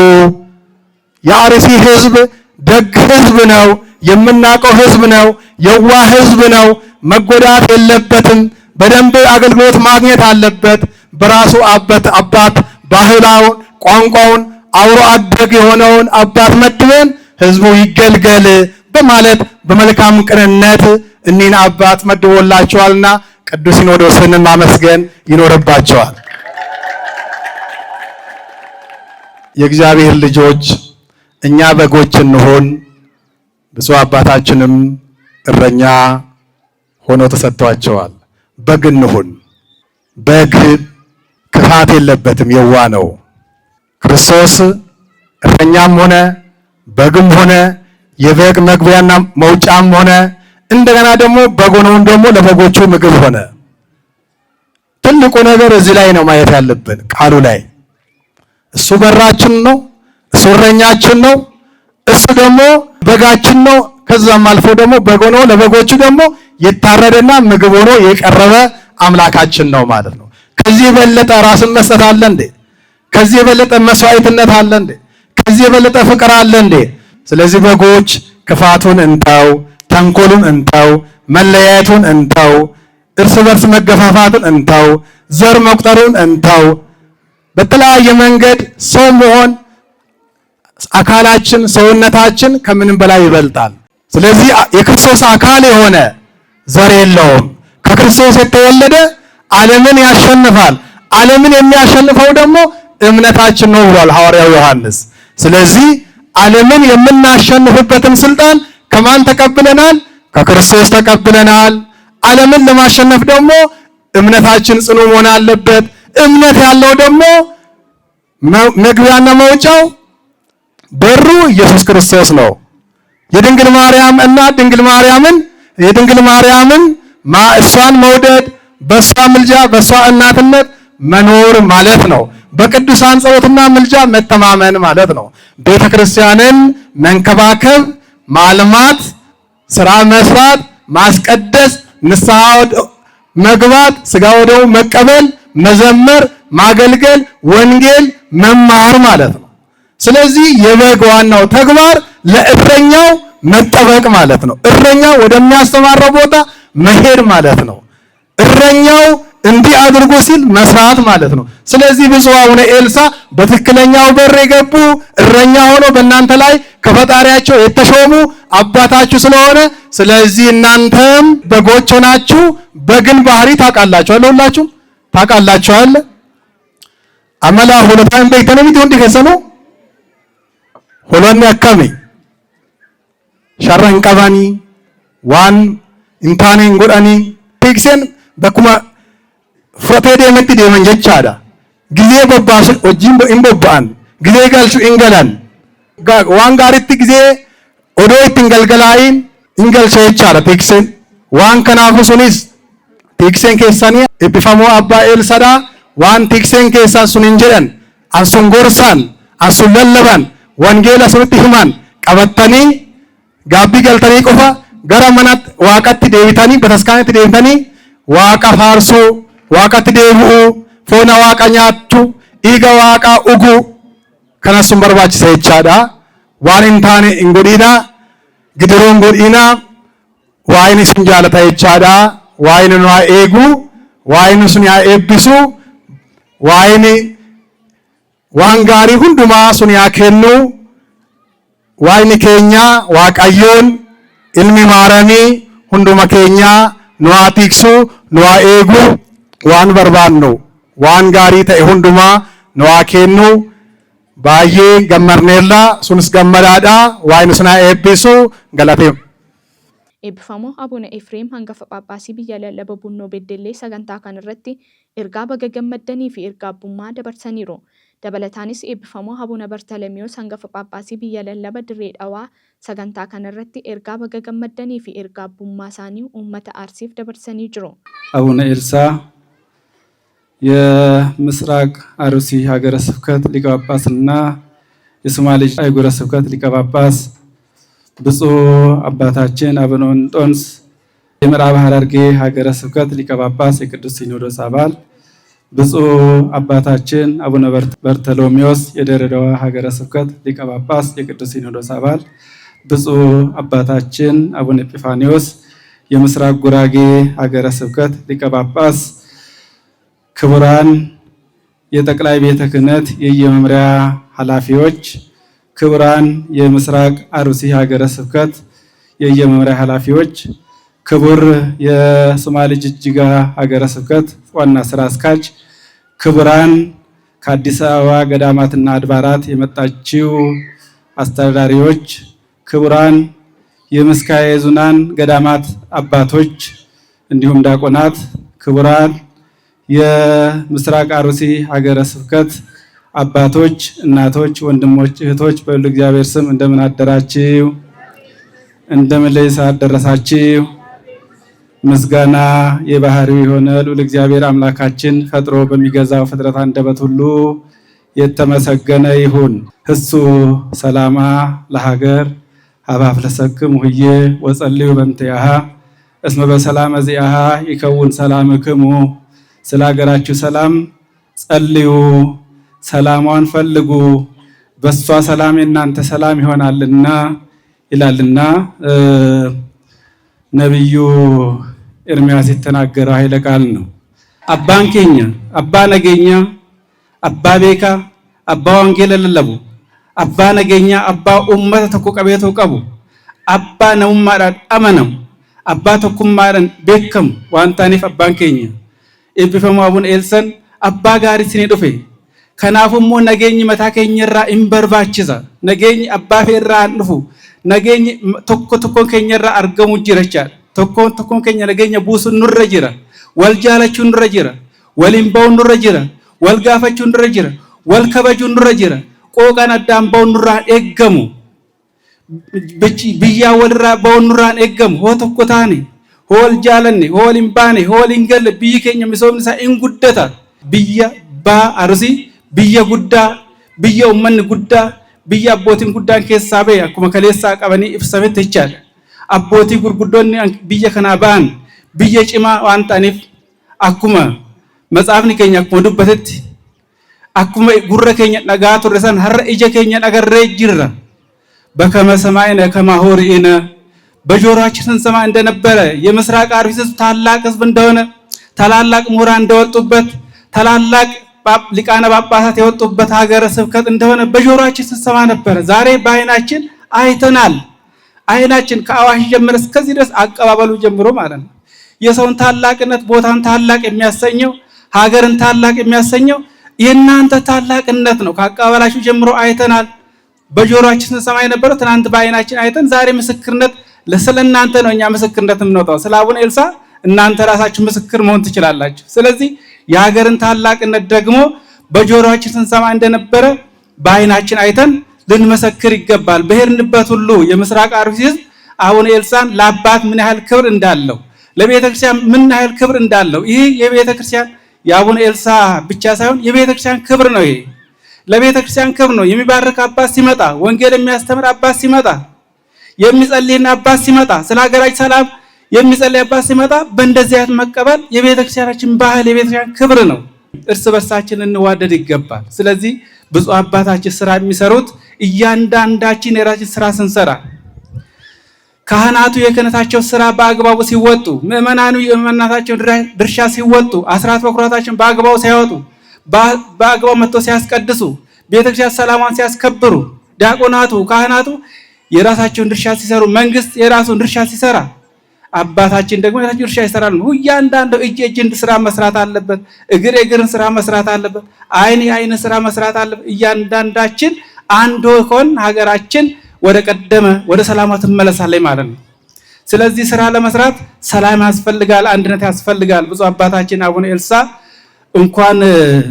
D: የአርሲ ህዝብ ደግ ህዝብ ነው፣ የምናውቀው ህዝብ ነው፣ የዋህ ህዝብ ነው። መጎዳት የለበትም። በደንብ አገልግሎት ማግኘት አለበት። በራሱ አባት ባህላውን ቋንቋውን አውሮ አደግ የሆነውን አባት መድበን ህዝቡ ይገልገል በማለት በመልካም ቅንነት እኒህን አባት መድቦላቸዋልና ቅዱስ ሲኖዶስን ማመስገን ይኖርባቸዋል። የእግዚአብሔር ልጆች እኛ በጎች እንሆን፣ ብፁዕ አባታችንም እረኛ ሆኖ ተሰጥቷቸዋል። በግ እንሁን። በግ ክፋት የለበትም፣ የዋህ ነው። ክርስቶስ ክርስቶስ እረኛም ሆነ በግም ሆነ የበግ መግቢያና መውጫም ሆነ እንደገና ደግሞ በጎኑን ደግሞ ለበጎቹ ምግብ ሆነ። ትልቁ ነገር እዚህ ላይ ነው ማየት ያለብን ቃሉ ላይ። እሱ በራችን ነው፣ እሱ እረኛችን ነው፣ እሱ ደግሞ በጋችን ነው። ከዛም አልፎ ደግሞ በግ ሆኖ ለበጎቹ ደግሞ የታረደና ምግብ ሆኖ የቀረበ አምላካችን ነው ማለት ነው። ከዚህ የበለጠ ራስን መስጠት አለ እንዴ? ከዚህ የበለጠ መስዋዕትነት አለ እንዴ? ከዚህ የበለጠ ፍቅር አለ እንዴ? ስለዚህ በጎች ክፋቱን እንተው፣ ተንኮሉን እንተው፣ መለያየቱን እንተው፣ እርስ በርስ መገፋፋቱን እንተው፣ ዘር መቁጠሩን እንተው። በተለያየ መንገድ ሰው መሆን አካላችን ሰውነታችን ከምንም በላይ ይበልጣል። ስለዚህ የክርስቶስ አካል የሆነ ዘር የለውም። ከክርስቶስ የተወለደ ዓለምን ያሸንፋል። ዓለምን የሚያሸንፈው ደግሞ እምነታችን ነው ብሏል ሐዋርያው ዮሐንስ። ስለዚህ ዓለምን የምናሸንፍበትን ስልጣን ከማን ተቀብለናል? ከክርስቶስ ተቀብለናል። ዓለምን ለማሸነፍ ደግሞ እምነታችን ጽኑ መሆን አለበት። እምነት ያለው ደግሞ መግቢያና መውጫው በሩ ኢየሱስ ክርስቶስ ነው። የድንግል ማርያም እናት የድንግል ማርያምን እሷን መውደድ፣ በሷ ምልጃ በሷ እናትነት መኖር ማለት ነው። በቅዱሳን ጸሎትና ምልጃ መተማመን ማለት ነው። ቤተ ክርስቲያንን መንከባከብ፣ ማልማት፣ ስራ መስራት፣ ማስቀደስ፣ ንስሐ መግባት፣ ስጋ ወደሙ መቀበል፣ መዘመር፣ ማገልገል፣ ወንጌል መማር ማለት ነው። ስለዚህ የበግ ዋናው ተግባር ለእረኛው መጠበቅ ማለት ነው። እረኛው ወደሚያስተማረው ቦታ መሄድ ማለት ነው። እረኛው እንዲህ አድርጎ ሲል መስራት ማለት ነው። ስለዚህ ብፁዕ አቡነ ኤልሳዕ በትክክለኛው በር የገቡ እረኛ ሆኖ በእናንተ ላይ ከፈጣሪያቸው የተሾሙ አባታችሁ ስለሆነ ስለዚህ እናንተም በጎች ሆናችሁ በግን ባህሪ ታውቃላችሁ። ሁላችሁም ታውቃላችሁ አለ አመላ ሁለታን በይተነሚት ወንድ ከሰኑ ሁሉን ያከሚ ሸረን ቀባኒ ዋን ኢንታኔን ጎዳኒ ፒክሰን በኩማ ፍረቴ ደመት ደመን ጀቻዳ ጊዜ በባሱ ወጂን በእምቦባን ጊዜ ጋልሹ እንገላን ዋን ጋሪት ጊዜ ኦዶ ትንገልገላይን እንገልሸ ቻዳ ፒክሰን ዋን ከናፉ ሱኒስ ፒክሰን ከሰኒ ኤፒፋሞ አባ ኤልሳዳ ዋን ፒክሰን ከሰን ሱኒን ጀረን አንሱን ጎርሳን አንሱን ለለባን ወንጌል አስሩት ይማን ቀበተኒ ጋቢ ገልተኒ ቆፋ ገራ መናት ዋቀት ዴቪታኒ በተስካነት ዴቪታኒ ዋቃ ፋርሱ ዋቀት ዴቡ ፎና ዋቃ ኛቱ ኢጋ ዋቃ ኡጉ ከነሱም በርባች ሰይቻዳ ዋን እንታኔ እንጎዲና ግድሮን ጎዲና ዋይን ስንጃለታ ይቻዳ ዋይን ነው ኤጉ ዋይን ሱን ያ ኤብሱ ዋይን ዋንጋሪ ሁንዱማ ሱን ያከኑ ዋይን ኬኛ ዋቃዮን ኢልሚ ማረሚ ሁንዱማ ኬኛ ኑዋ ቲክሱ ኑዋ ኤጉ ዋን በርባኑ ዋን ጋሪ ተኤ ሁንዱማ ኑዋ ኬኑ ባዬ ገመርኔላ ሱንስ ገመዳዳ ዋይን ሱና ኤቢሱ ገላቴ
C: Eebbifamoo Abuna Efreem hangafa Phaaphaasii biyya lallaba Bunnoo Beddellee sagantaa kanarratti ergaa baga gammaddanii fi ergaa abbummaa dabarsaniiru. Dabalataanis eebbifamoo Abuna Bartalemiyoos hangafa Phaaphaasii biyya lallaba Dirree Dhawaa sagantaa kanarratti ergaa baga gammaddanii fi ergaa abbummaa isaanii uummata Arsiif dabarsanii jiru.
E: አቡነ ኤልሳዕ የምስራቅ አርሲ ሀገረ ስብከት ሊቀ ጳጳስና የሶማሌ አህጉረ ስብከት ሊቀ ጳጳስ፣ ብፁዕ አባታችን አቡነ እንጦንስ የምዕራብ ሐረርጌ ሀገረ ስብከት ሊቀ ጳጳስ የቅዱስ ሲኖዶስ አባል፣ ብፁዕ አባታችን አቡነ በርተሎሜዎስ የድሬዳዋ ሀገረ ስብከት ሊቀ ጳጳስ የቅዱስ ሲኖዶስ አባል፣ ብፁዕ አባታችን አቡነ ኤጲፋኒዮስ የምስራቅ ጉራጌ ሀገረ ስብከት ሊቀ ጳጳስ፣ ክቡራን የጠቅላይ ቤተ ክህነት የየመምሪያ ኃላፊዎች፣ ክቡራን የምስራቅ አርሲ ሀገረ ስብከት የየመምሪያ ኃላፊዎች፣ ክቡር የሶማሌ ጅጅጋ ሀገረ ስብከት ዋና ስራ አስኪያጅ፣ ክቡራን ከአዲስ አበባ ገዳማትና አድባራት የመጣችው አስተዳዳሪዎች፣ ክቡራን የምስካየ ኅዙናን ገዳማት አባቶች እንዲሁም ዲያቆናት፣ ክቡራን የምስራቅ አርሲ ሀገረ ስብከት አባቶች፣ እናቶች፣ ወንድሞች፣ እህቶች በሉ እግዚአብሔር ስም እንደምን አደራችሁ? እንደምን ለይሳ አደረሳችሁ? ምስጋና የባህሪው የሆነ ልዑል እግዚአብሔር አምላካችን ፈጥሮ በሚገዛው ፍጥረት አንደበት ሁሉ የተመሰገነ ይሁን። እሱ ሰላማ ለሀገር አባፍ ለሰክም ሁዬ ወጸልዩ በእንቲአሃ እስመ በሰላም እዚአሃ ይከውን ሰላምክሙ። ስለ ሀገራችሁ ሰላም ጸልዩ፣ ሰላሟን ፈልጉ፣ በሷ ሰላም የእናንተ ሰላም ይሆናልና ይላልና ነብዩ ኤርምያስ የተናገረው ኃይለ ቃል ነው። አባን ኬኛ አባ ነገኛ አባ ቤካ አባ ወንጌል ለለቡ አባ ነገኛ አባ ኡመተ ተኮ ቀቤቶ ቀቡ አባ ነውማዳን አመነው አባ ተኩማረን ቤከም ዋንታኒፍ አባን ኬኛ ኤብፈሙ አቡነ ኤልሳን አባ ጋሪ ሲኔ ዱፌ ከናፉሞ ነገኝ መታ ኬኝራ ኢምበርባችዛ ነገኝ አባ ፌራ አንፉ ነገኝ tokko keenyarra argamu jira chaal tokko keenya nageenya buusu nurra jira wal jaalachuun nurra jira waliin ba'uun nurra jira wal gaafachuun nurra jira wal kabajuun nurra jira qooqaan addaan ba'uun nurraan eeggamu biyyaa walirraa ba'uun nurraan eeggamu hoo tokko taane hoo wal jaalanne hoo waliin baane hoo waliin galle biyyi keenya misoomni isaa in guddata. Biyya baa Arsii biyya guddaa biyya uummanni guddaa biyya abbootiin guddaan keessaa ba'e akkuma kaleessaa qabanii ibsametti jechaadha. Abbootii gurguddoonni biyya kanaa ba'an biyya cimaa waan ta'aniif akkuma matsaafni keenya akkuma dubbatetti akkuma gurra keenya dhagaa turre san har'a ija keenya dhagarree jirra. በከመ ሰማዕነ ከማሁ ርኢነ በጆሮአችን ስንሰማ እንደነበረ የምስራቅ አርሲ ሕዝብ ታላቅ ሕዝብ እንደሆነ ታላላቅ ምሁራን እንደወጡበት ታላላቅ ሊቃነ ጳጳሳት የወጡበት ሀገረ ስብከት እንደሆነ በጆሮአችን ስንሰማ ነበር። ዛሬ በአይናችን አይተናል። አይናችን ከአዋሽ ጀምሮ እስከዚህ ድረስ አቀባበሉ ጀምሮ ማለት ነው። የሰውን ታላቅነት ቦታን ታላቅ የሚያሰኘው ሀገርን ታላቅ የሚያሰኘው የእናንተ ታላቅነት ነው። ከአቀባበላችሁ ጀምሮ አይተናል። በጆሮአችን ስንሰማ የነበረው ትናንት በአይናችን አይተን ዛሬ ምስክርነት ለእናንተ ነው። እኛ ምስክርነት የምንወጣው ስለ አቡነ ኤልሳ እናንተ ራሳችሁ ምስክር መሆን ትችላላችሁ። ስለዚህ የሀገርን ታላቅነት ደግሞ በጆሮአችን ስንሰማ እንደነበረ በአይናችን አይተን ልንመሰክር ይገባል። በሄድንበት ሁሉ የምስራቅ አርሲ ሕዝብ አቡነ ኤልሳን ለአባት ምን ያህል ክብር እንዳለው ለቤተክርስቲያን ምን ያህል ክብር እንዳለው ይህ የቤተክርስቲያን የአቡነ ኤልሳ ብቻ ሳይሆን የቤተክርስቲያን ክብር ነው። ይሄ ለቤተክርስቲያን ክብር ነው። የሚባርክ አባት ሲመጣ፣ ወንጌል የሚያስተምር አባት ሲመጣ፣ የሚጸልይና አባት ሲመጣ፣ ስለ ሀገራችን ሰላም የሚጸልይ አባት ሲመጣ በእንደዚህ አይነት መቀበል የቤተክርስቲያናችን ባህል የቤተክርስቲያን ክብር ነው። እርስ በርሳችን እንዋደድ ይገባል። ስለዚህ ብፁዕ አባታችን ስራ የሚሰሩት እያንዳንዳችን የራሳችን ስራ ስንሰራ ካህናቱ የክህነታቸው ስራ በአግባቡ ሲወጡ፣ ምእመናኑ የምእመናታቸው ድርሻ ሲወጡ፣ አስራት በኩራታቸውን በአግባቡ ሲያወጡ፣ በአግባቡ መጥተው ሲያስቀድሱ፣ ቤተክርስቲያን ሰላሟን ሲያስከብሩ፣ ዲያቆናቱ ካህናቱ የራሳቸውን ድርሻ ሲሰሩ፣ መንግስት የራሱን ድርሻ ሲሰራ አባታችን ደግሞ የራሳቸው ድርሻ ይሰራል። እያንዳንዱ እጅን ስራ መስራት አለበት። እግር የእግርን ስራ መስራት አለበት። አይን የአይን ስራ መስራት አለበት። እያንዳንዳችን አንድ ሆነን ሀገራችን ወደ ቀደመ ወደ ሰላሟ ትመለሳለች ማለት ነው። ስለዚህ ስራ ለመስራት ሰላም ያስፈልጋል፣ አንድነት ያስፈልጋል። ብፁዕ አባታችን አቡነ ኤልሳ እንኳን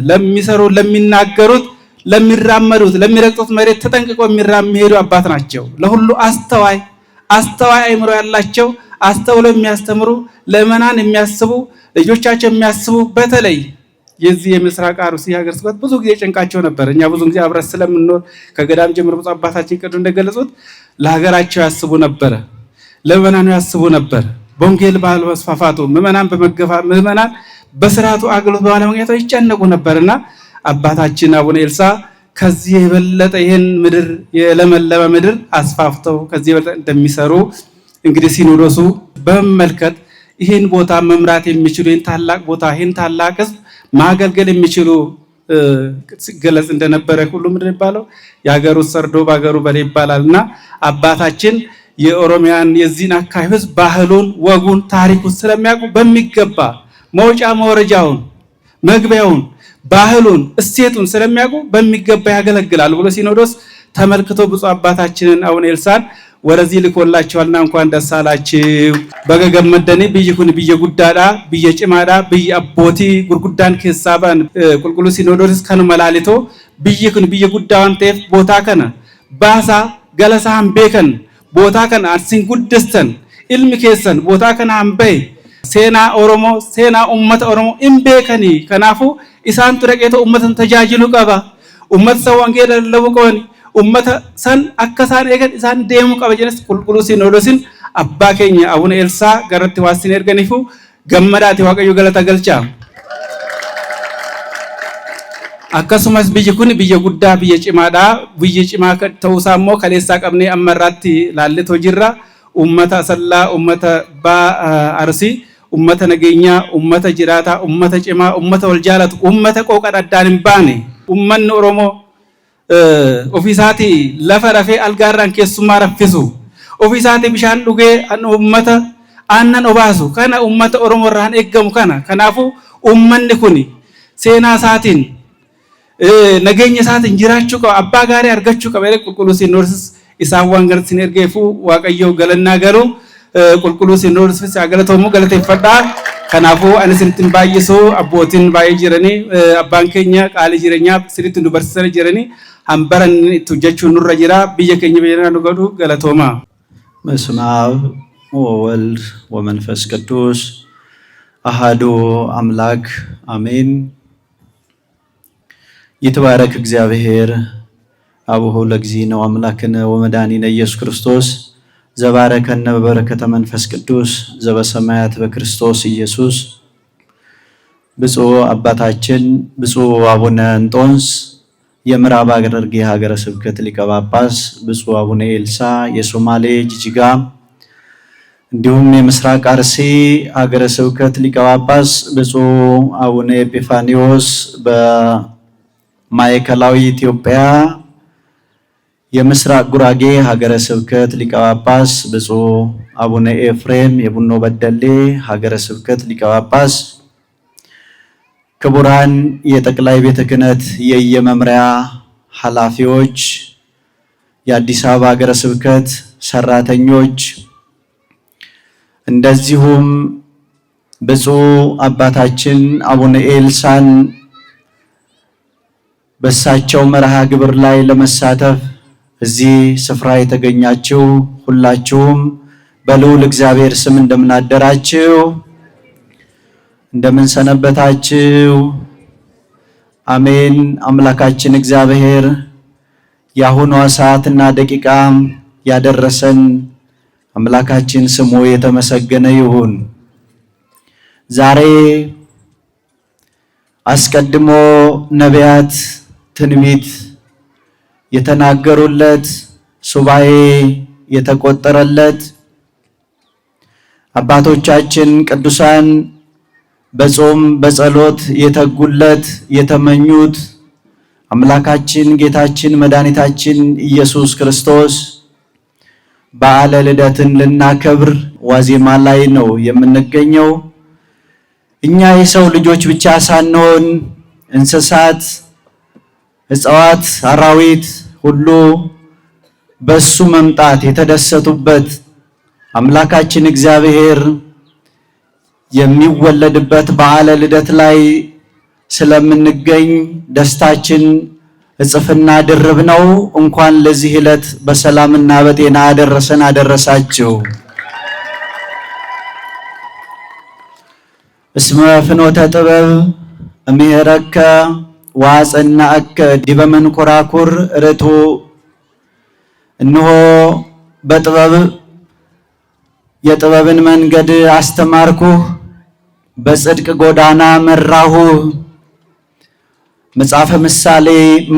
E: ለሚሰሩ ለሚናገሩት ለሚራመዱት ለሚረግጡት መሬት ተጠንቅቀው የሚሄዱ አባት ናቸው። ለሁሉ አስተዋይ አእምሮ ያላቸው አስተውለው የሚያስተምሩ ለምእመናን የሚያስቡ ልጆቻቸው የሚያስቡ በተለይ የዚህ የምስራቅ አርሲ ሀገረ ስብከት ብዙ ጊዜ ጨንቃቸው ነበር። እኛ ብዙ ጊዜ አብረን ስለምንኖር ከገዳም ጀምሮ ብፁዕ አባታችን ቅድም እንደገለጹት ለሀገራቸው ያስቡ ነበረ፣ ለምእመናኑ ያስቡ ነበር። በወንጌል ባህል መስፋፋቱ ምእመናን በስርዓቱ አገልግሎት ባለማግኘታቸው ይጨነቁ ነበርና አባታችን አቡነ ኤልሳ ከዚህ የበለጠ ይህን ምድር የለመለመ ምድር አስፋፍተው ከዚህ የበለጠ እንደሚሰሩ እንግዲህ ሲኖዶሱ በመመልከት ይህን ቦታ መምራት የሚችሉ ይህን ታላቅ ቦታ ይህን ታላቅ ሕዝብ ማገልገል የሚችሉ ሲገለጽ እንደነበረ ሁሉ ምንድን ይባለው የሀገሩ ሰርዶ በሀገሩ በላ ይባላልና አባታችን የኦሮሚያን የዚህን አካባቢ ሕዝብ ባህሉን፣ ወጉን፣ ታሪኩን ስለሚያውቁ በሚገባ መውጫ መውረጃውን፣ መግቢያውን፣ ባህሉን፣ እሴቱን ስለሚያውቁ በሚገባ ያገለግላል ብሎ ሲኖዶስ ተመልክቶ ብፁዕ አባታችንን አቡነ ኤልሳን ወደዚህ ልኮላቸዋልና እንኳን ደስ አላችሁ። በገገመደኒ ብይኩን ብየ ጉዳዳ ብየ ጭማዳ ብየ አቦቲ ጉርጉዳን ከሳባን ቁልቁሉ ሲኖዶስ ከኑ መላሊቶ biyyi kun biyya guddaa waan ta'eef bootaa kana baasaa galasaa hin beekan bootaa kana asin guddistan ilmi keessan bootaa kana hin bahe seenaa Oromoo seenaa uummata Oromoo hin beekanii kanaafuu isaan tureqeeto uummatan tajaajilu qaba uummata wangeela lallabuu qaban uummata san akka isaan eegan isaan deemuu qaba jedhas qulqulluu Sinoodosiin abbaa keenya Abuna Elsaa garatti waasin erganiifu gammadaati Waaqayyo galata galchaa. Akkasumas biyyi kun biyya guddaa biyya cimaadha biyya cimaa ta'uusaa immoo kaleessaa qabnee amma irratti laalletoo jirra uummata Asallaa uummata Arsii uummata nageenyaa uummata jiraataa uummata cimaa uummata wal jaalatu uummata qooqan addaan hin baane uummanni Oromoo ofiisaatii lafa rafee algaarraan keessummaa raffisu ofiisaatii bishaan dhugee uummata aannan obaasu kana uummata Oromoo irraan eeggamu kana kanaafuu uummanni kun seenaa isaatiin nageenya isaatiin jiraachuu qaba abbaa gaarii argachuu qaba qulqulluu Sinoodosiis isaan waan garsin ergeefu Waaqayyo galannaa garuu qulqulluu Sinoodosiis galatoomu galateeffadhaa kanaafuu ani sirriitti baay'isuu abbootiin baay'ee jiranii abbaan keenya qaalii jireenyaa sirriitti nu barsiisanii jiranii hambaran itti hojjechuun nurra jira biyya keenya biyya nu godhu galatooma.
F: በስመ አብ ወወልድ ወመንፈስ ቅዱስ አሐዱ አምላክ አሜን። ይትባረክ እግዚአብሔር አቡሁ ለእግዚእነ ወአምላክነ ወመድኃኒነ ኢየሱስ ክርስቶስ ዘባረከነ በበረከተ መንፈስ ቅዱስ ዘበሰማያት በክርስቶስ ኢየሱስ። ብፁዕ አባታችን ብፁዕ አቡነ እንጦንስ የምዕራብ ሐረርጌ ሀገረ ስብከት ሊቀ ጳጳስ፣ ብፁዕ አቡነ ኤልሳ የሶማሌ ጅጅጋ እንዲሁም የምስራቅ አርሲ ሀገረ ስብከት ሊቀ ጳጳስ፣ ብፁዕ አቡነ ኤጲፋኒዮስ በማዕከላዊ ኢትዮጵያ የምስራቅ ጉራጌ ሀገረ ስብከት ሊቀ ጳጳስ፣ ብፁዕ አቡነ ኤፍሬም የቡኖ በደሌ ሀገረ ስብከት ሊቀ ጳጳስ፣ ክቡራን የጠቅላይ ቤተ ክህነት የየመምሪያ ኃላፊዎች፣ የአዲስ አበባ ሀገረ ስብከት ሰራተኞች እንደዚሁም ብፁዕ አባታችን አቡነ ኤልሳን በሳቸው መርሃ ግብር ላይ ለመሳተፍ እዚህ ስፍራ የተገኛችሁ ሁላችሁም በልዑል እግዚአብሔር ስም እንደምን አደራችሁ? እንደምን ሰነበታችሁ? አሜን። አምላካችን እግዚአብሔር ያሁኑ ሰዓትና ደቂቃ ያደረሰን አምላካችን ስሙ የተመሰገነ ይሁን። ዛሬ አስቀድሞ ነቢያት ትንቢት የተናገሩለት ሱባኤ የተቆጠረለት አባቶቻችን ቅዱሳን በጾም በጸሎት የተጉለት የተመኙት አምላካችን ጌታችን መድኃኒታችን ኢየሱስ ክርስቶስ በዓለ ልደትን ልናከብር ዋዜማ ላይ ነው የምንገኘው። እኛ የሰው ልጆች ብቻ ሳንሆን እንስሳት፣ እጽዋት፣ አራዊት ሁሉ በሱ መምጣት የተደሰቱበት አምላካችን እግዚአብሔር የሚወለድበት በዓለ ልደት ላይ ስለምንገኝ ደስታችን እጽፍና ድርብ ነው። እንኳን ለዚህ ዕለት በሰላምና በጤና አደረሰን አደረሳችሁ። እስመ ፍኖተ ጥበብ እምሄረከ ወአጸናእከ ዲበ መንኮራኩር ርቱ። እነሆ በጥበብ የጥበብን መንገድ አስተማርኩህ፣ በጽድቅ ጎዳና መራሁ። መጽሐፈ ምሳሌ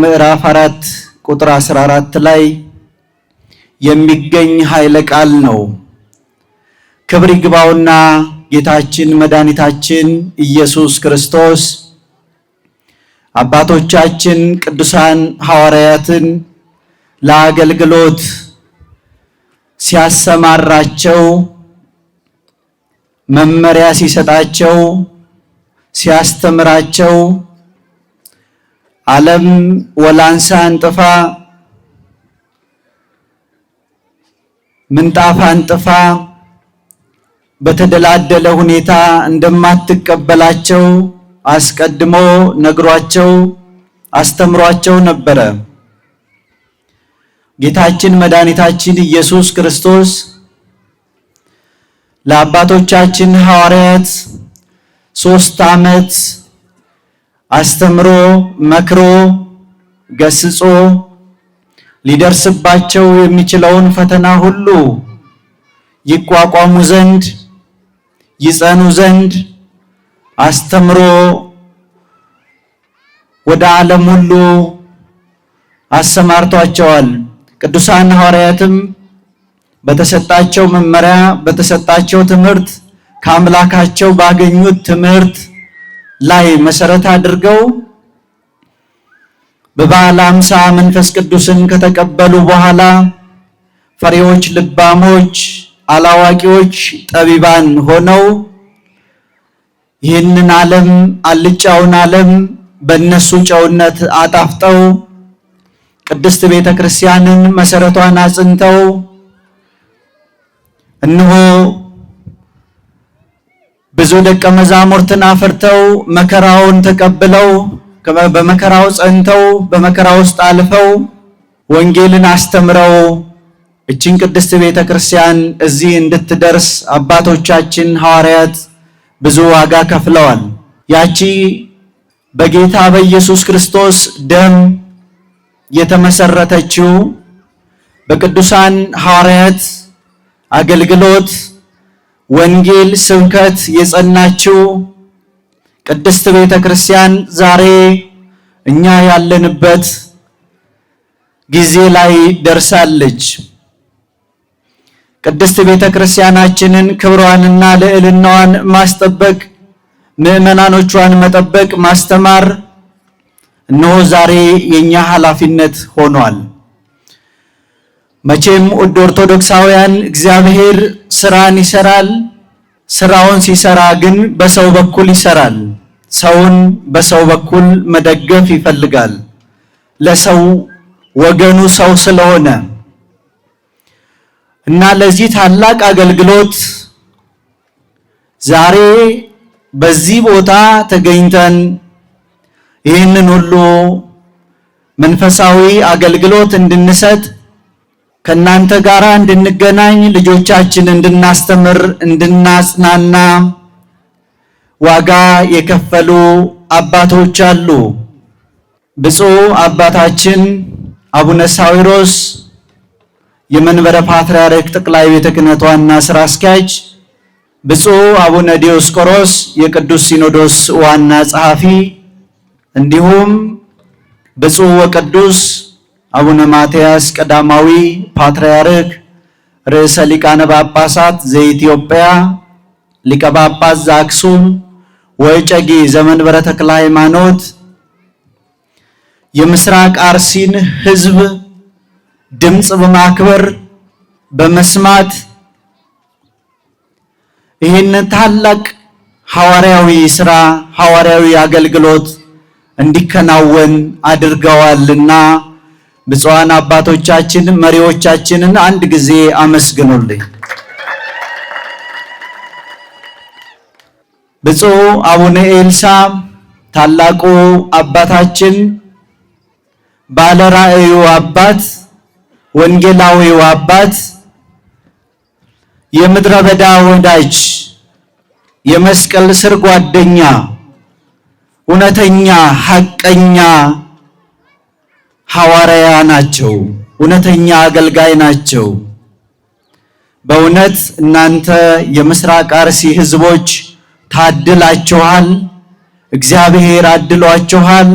F: ምዕራፍ 4 ቁጥር 14 ላይ የሚገኝ ኃይለ ቃል ነው። ክብር ይግባውና ጌታችን መድኃኒታችን ኢየሱስ ክርስቶስ አባቶቻችን ቅዱሳን ሐዋርያትን ለአገልግሎት ሲያሰማራቸው መመሪያ ሲሰጣቸው ሲያስተምራቸው ዓለም ወላንሳ አንጥፋ ምንጣፍ አንጥፋ በተደላደለ ሁኔታ እንደማትቀበላቸው አስቀድሞ ነግሯቸው አስተምሯቸው ነበረ። ጌታችን መድኃኒታችን ኢየሱስ ክርስቶስ ለአባቶቻችን ሐዋርያት 3 ዓመት አስተምሮ መክሮ ገስጾ ሊደርስባቸው የሚችለውን ፈተና ሁሉ ይቋቋሙ ዘንድ ይጸኑ ዘንድ አስተምሮ ወደ ዓለም ሁሉ አሰማርቷቸዋል። ቅዱሳን ሐዋርያትም በተሰጣቸው መመሪያ በተሰጣቸው ትምህርት ከአምላካቸው ባገኙት ትምህርት ላይ መሰረት አድርገው በበዓለ ሃምሳ መንፈስ ቅዱስን ከተቀበሉ በኋላ ፈሪዎች፣ ልባሞች፣ አላዋቂዎች፣ ጠቢባን ሆነው ይህንን ዓለም አልጫውን ዓለም በእነሱ ጨውነት አጣፍጠው ቅድስት ቤተ ክርስቲያንን መሰረቷን አጽንተው እነሆ ብዙ ደቀ መዛሙርትን አፍርተው መከራውን ተቀብለው በመከራው ጸንተው በመከራ ውስጥ አልፈው ወንጌልን አስተምረው እቺን ቅድስት ቤተ ክርስቲያን እዚህ እንድትደርስ አባቶቻችን ሐዋርያት ብዙ ዋጋ ከፍለዋል። ያቺ በጌታ በኢየሱስ ክርስቶስ ደም የተመሰረተችው በቅዱሳን ሐዋርያት አገልግሎት ወንጌል ስብከት የጸናችው ቅድስት ቤተ ክርስቲያን ዛሬ እኛ ያለንበት ጊዜ ላይ ደርሳለች። ቅድስት ቤተ ክርስቲያናችንን ክብሯንና ልዕልናዋን ማስጠበቅ ምዕመናኖቿን መጠበቅ ማስተማር እነሆ ዛሬ የኛ ኃላፊነት ሆኗል። መቼም ውድ ኦርቶዶክሳውያን እግዚአብሔር ስራን ይሰራል። ስራውን ሲሰራ ግን በሰው በኩል ይሰራል። ሰውን በሰው በኩል መደገፍ ይፈልጋል። ለሰው ወገኑ ሰው ስለሆነ እና ለዚህ ታላቅ አገልግሎት ዛሬ በዚህ ቦታ ተገኝተን ይህንን ሁሉ መንፈሳዊ አገልግሎት እንድንሰጥ ከናንተ ጋር እንድንገናኝ ልጆቻችን እንድናስተምር እንድናጽናና ዋጋ የከፈሉ አባቶች አሉ። ብፁዕ አባታችን አቡነ ሳዊሮስ የመንበረ ፓትርያርክ ጠቅላይ ቤተ ክህነት ዋና ስራ አስኪያጅ፣ ብፁዕ አቡነ ዲዮስቆሮስ የቅዱስ ሲኖዶስ ዋና ጸሐፊ፣ እንዲሁም ብፁዕ ወቅዱስ አቡነ ማትያስ ቀዳማዊ ፓትርያርክ ርዕሰ ሊቃነ ጳጳሳት ዘኢትዮጵያ ሊቀ ጳጳስ ዘአክሱም ወዕጨጌ ዘመንበረ ተክለ ሃይማኖት የምስራቅ አርሲን ሕዝብ ድምፅ በማክበር በመስማት ይህን ታላቅ ሐዋርያዊ ስራ ሐዋርያዊ አገልግሎት እንዲከናወን አድርገዋልና ብፁዓን አባቶቻችን መሪዎቻችንን አንድ ጊዜ አመስግኑልኝ። ብፁዕ አቡነ ኤልሳ ታላቁ አባታችን ባለ ራእዩ አባት ወንጌላዊው አባት የምድረ በዳ ወዳጅ የመስቀል ስር ጓደኛ እውነተኛ ሐቀኛ ሐዋርያ ናቸው። እውነተኛ አገልጋይ ናቸው። በእውነት እናንተ የምስራቅ አርሲ ህዝቦች ታድላችኋል። እግዚአብሔር አድሏችኋል።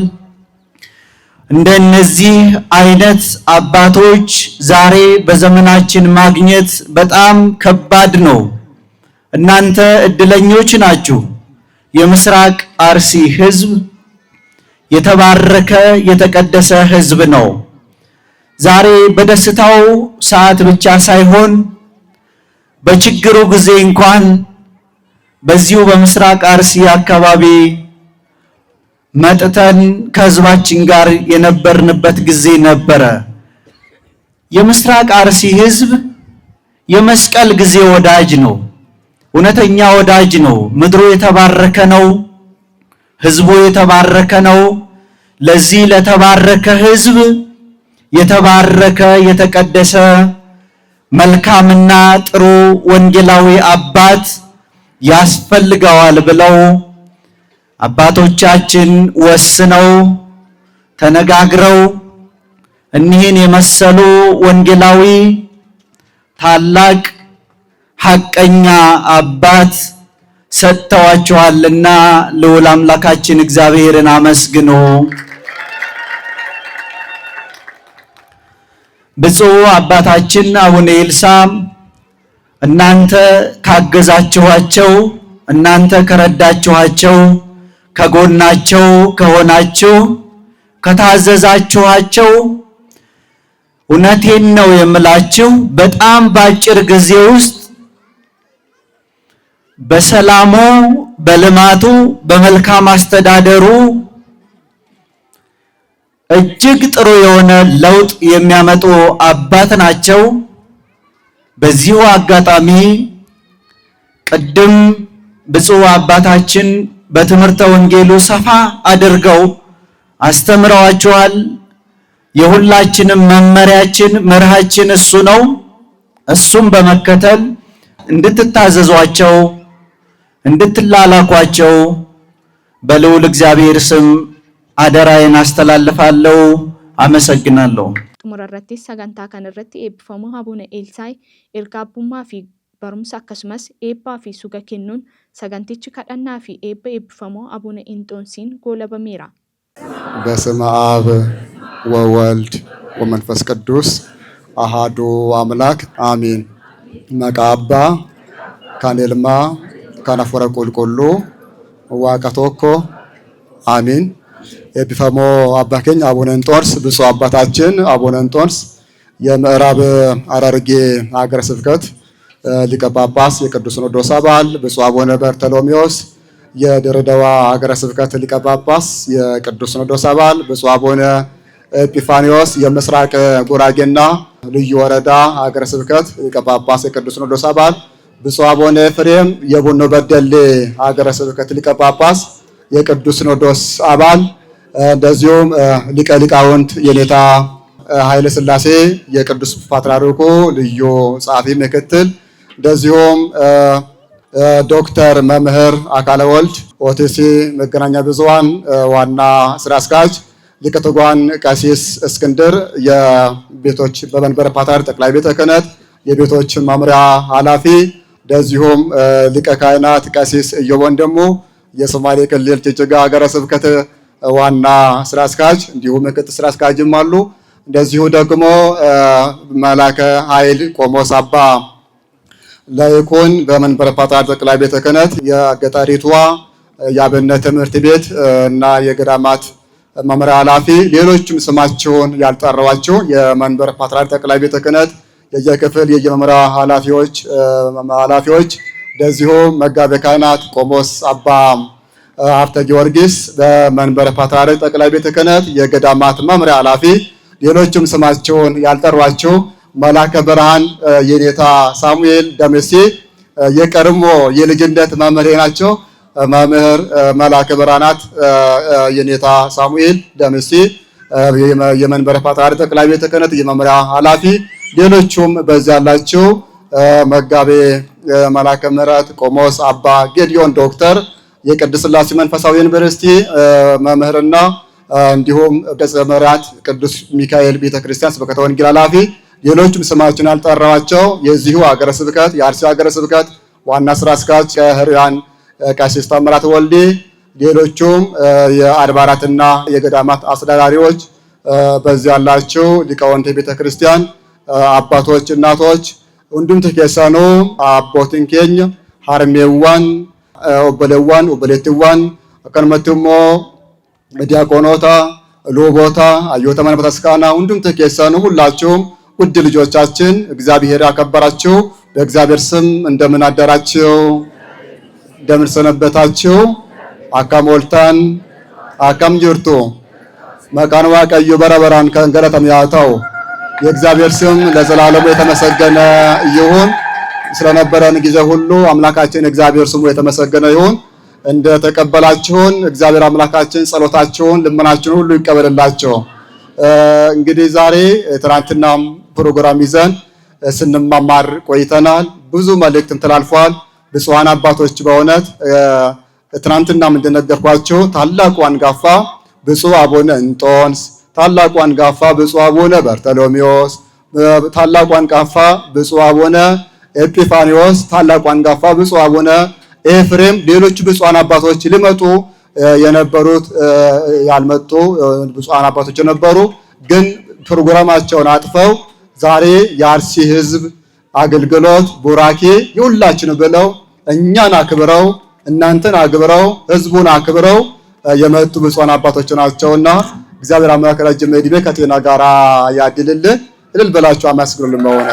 F: እንደነዚህ አይነት አባቶች ዛሬ በዘመናችን ማግኘት በጣም ከባድ ነው። እናንተ እድለኞች ናችሁ። የምስራቅ አርሲ ህዝብ የተባረከ የተቀደሰ ህዝብ ነው። ዛሬ በደስታው ሰዓት ብቻ ሳይሆን በችግሩ ጊዜ እንኳን በዚሁ በምስራቅ አርሲ አካባቢ መጥተን ከህዝባችን ጋር የነበርንበት ጊዜ ነበረ። የምስራቅ አርሲ ህዝብ የመስቀል ጊዜ ወዳጅ ነው። እውነተኛ ወዳጅ ነው። ምድሩ የተባረከ ነው። ህዝቡ የተባረከ ነው። ለዚህ ለተባረከ ሕዝብ የተባረከ የተቀደሰ መልካምና ጥሩ ወንጌላዊ አባት ያስፈልገዋል ብለው አባቶቻችን ወስነው ተነጋግረው እኒህን የመሰሉ ወንጌላዊ ታላቅ ሐቀኛ አባት ሰጥተዋቸዋልና ልዑል አምላካችን እግዚአብሔርን አመስግኑ። ብፁዕ አባታችን አቡነ ኤልሳ እናንተ ካገዛችኋቸው፣ እናንተ ከረዳችኋቸው፣ ከጎናቸው ከሆናችሁ፣ ከታዘዛችኋቸው እውነቴን ነው የምላችሁ በጣም በአጭር ጊዜ ውስጥ በሰላሙ፣ በልማቱ፣ በመልካም አስተዳደሩ እጅግ ጥሩ የሆነ ለውጥ የሚያመጡ አባት ናቸው። በዚሁ አጋጣሚ ቅድም ብፁዕ አባታችን በትምህርተ ወንጌሉ ሰፋ አድርገው አስተምረዋችኋል። የሁላችንም መመሪያችን መርሃችን እሱ ነው። እሱም በመከተል እንድትታዘዟቸው እንድትላላኳቸው በልዑል እግዚአብሔር ስም አደራዬን አስተላልፋለሁ። አመሰግናለሁ።
C: ጡሙረረቲ ሰጋንታ ከነረቲ ኤብፈሙ አቡነ ኤልሳይ ኤርጋቡማ ፊ barumsa akkasumas eebbaa fi suga kennuun sagantichi kadhannaa fi eebba eebbifamoo አቡነ ኢንጦንሲን ጎለበሜራ።
D: በስመ አብ ወወልድ ወመንፈስ ቅዱስ አሃዱ አምላክ አሜን። መቃ አባ ካኔልማ ካናፎረ ቁልቁሉ ዋቀ ቶኮ አሜን። ኤብቢፈሞ አባ ኬኛ አቡነ እንጦንስ ብፁዕ አባታችን አቡነ እንጦንስ የምዕራብ ሐረርጌ ሀገረ ስብከት ሊቀ ጳጳስ የቅዱስ ሲኖዶስ አባል፣ ብፁዕ አቡነ በርተሎሜዎስ የድሬዳዋ ሀገረ ስብከት ሊቀ ጳጳስ የቅዱስ ሲኖዶስ አባል፣ ብፁዕ አቡነ ኤጲፋኒዎስ የምስራቅ ጉራጌና ልዩ ወረዳ ሀገረ ስብከት ሊቀ ጳጳስ የቅዱስ ሲኖዶስ አባል፣ ብፁዕ አቡነ ኤፍሬም የቡኖ በደሌ ሀገረ ስብከት ሊቀ ጳጳስ የቅዱስ ሲኖዶስ አባል፣ እንደዚሁም ሊቀ ሊቃውንት የኔታ ኃይለ ሥላሴ የቅዱስ ፓትርያርኩ ልዩ ጸሐፊ ምክትል፣ እንደዚሁም ዶክተር መምህር አካለ ወልድ ኦቲሲ መገናኛ ብዙሃን ዋና ስራ አስኪያጅ፣ ሊቀ ትጉሃን ቀሲስ እስክንድር የቤቶች በመንበረ ፓትርያርክ ጠቅላይ ቤተ ክህነት የቤቶች መምሪያ ኃላፊ፣ እንደዚሁም ሊቀ ካህናት ቀሲስ ኢዮብ ወንድሙ የሶማሌ ክልል ጅጅጋ ሀገረ ስብከት ዋና ስራ አስኪያጅ እንዲሁም ምክትል ስራ አስኪያጅም አሉ። እንደዚሁ ደግሞ መላከ ኃይል ቆሞስ አባ ላይኩን በመንበረ ፓትርያርክ ጠቅላይ ቤተ ክህነት የገጠሪቷ የአብነት ትምህርት ቤት እና የገዳማት መምሪያ ኃላፊ፣ ሌሎችም ስማቸውን ያልጠራዋቸው የመንበረ ፓትርያርክ ጠቅላይ ቤተ ክህነት የየክፍል የየመምሪያ ኃላፊዎች፣ እንደዚሁ መጋቤ ካህናት ቆሞስ አባ ሀብተ ጊዮርጊስ በመንበረ ፓትርያርክ ጠቅላይ ቤተ ክህነት የገዳማት መምሪያ ኃላፊ፣ ሌሎችም ስማቸውን ያልጠሯቸው መላከ ብርሃን የኔታ ሳሙኤል ደምሴ የቀድሞ የልጅነት መምህሬ ናቸው። መምህር መላከ ብርሃናት የኔታ ሳሙኤል ደምሴ የመንበረ ፓትርያርክ ጠቅላይ ቤተ ክህነት የመምሪያ ኃላፊ፣ ሌሎቹም በዚያ ያላቸው መጋቤ መላከ ምሕረት ቆሞስ አባ ጌዲዮን ዶክተር የቅድስት ሥላሴ መንፈሳዊ ዩኒቨርሲቲ መምህርና እንዲሁም ገጸ መሪያት ቅዱስ ሚካኤል ቤተክርስቲያን ስብከተ ወንጌል ኃላፊ፣ ሌሎችም ስማችን ያልጠራዋቸው የዚሁ ሀገረ ስብከት የአርሲ ሀገረ ስብከት ዋና ስራ አስኪያጅ ከህርያን ቀሲስ ታምራት ወልዴ፣ ሌሎቹም የአድባራትና የገዳማት አስተዳዳሪዎች፣ በዚህ ያላቸው ሊቃውንተ ቤተክርስቲያን አባቶች፣ እናቶች ሁንዱም ተከሰኑ አቦትን ኬኝ ሀርሜዋን ኦበለዋን ኦበለትዋን አከንመቱሞ ዲያቆኖታ ሎቦታ አዮታ መንፈሳስካና ሁንዱም ተከሰኑ ሁላችሁም ውድ ልጆቻችን እግዚአብሔር ያከበራችሁ በእግዚአብሔር ስም እንደምን አደራችሁ? እንደምን ሰነበታችሁ? አካም ወልታን አካም ጅርቱ መቃን ዋቀዩ በረበራን ከእንገለተም ያታው የእግዚአብሔር ስም ለዘላለሙ የተመሰገነ ይሁን። ስለነበረን ጊዜ ሁሉ አምላካችን እግዚአብሔር ስሙ የተመሰገነ ይሁን። እንደተቀበላችሁን እግዚአብሔር አምላካችን ጸሎታችሁን ልመናችሁን ሁሉ ይቀበልላችሁ። እንግዲህ ዛሬ ትናንትናም ፕሮግራም ይዘን ስንማማር ቆይተናል። ብዙ መልእክትም ተላልፏል። ብፁዓን አባቶች በእውነት ትናንትናም እንደነገርኳችሁ ታላቁ አንጋፋ ብፁዕ አቡነ እንጦንስ፣ ታላቁ አንጋፋ ብፁዕ አቡነ በርተሎሜዎስ፣ ታላቁ አንጋፋ ብፁዕ አቡነ ኤጲፋኒዎስ፣ ታላቁ አንጋፋ ብፁዕ አቡነ ኤፍሬም፣ ሌሎች ብፁዓን አባቶች ሊመጡ የነበሩት ያልመጡ ብፁዓን አባቶች የነበሩ ግን ፕሮግራማቸውን አጥፈው ዛሬ የአርሲ ሕዝብ አገልግሎት ቡራኬ የሁላችን ብለው እኛን አክብረው እናንተን አክብረው ሕዝቡን አክብረው የመጡ ብፁዓን አባቶች ናቸውና እግዚአብሔር አምላክ ረጅም ዕድሜ ከጤና ጋር ያድልልን። እልል ብላችሁ አመስግኑልን። በሆነ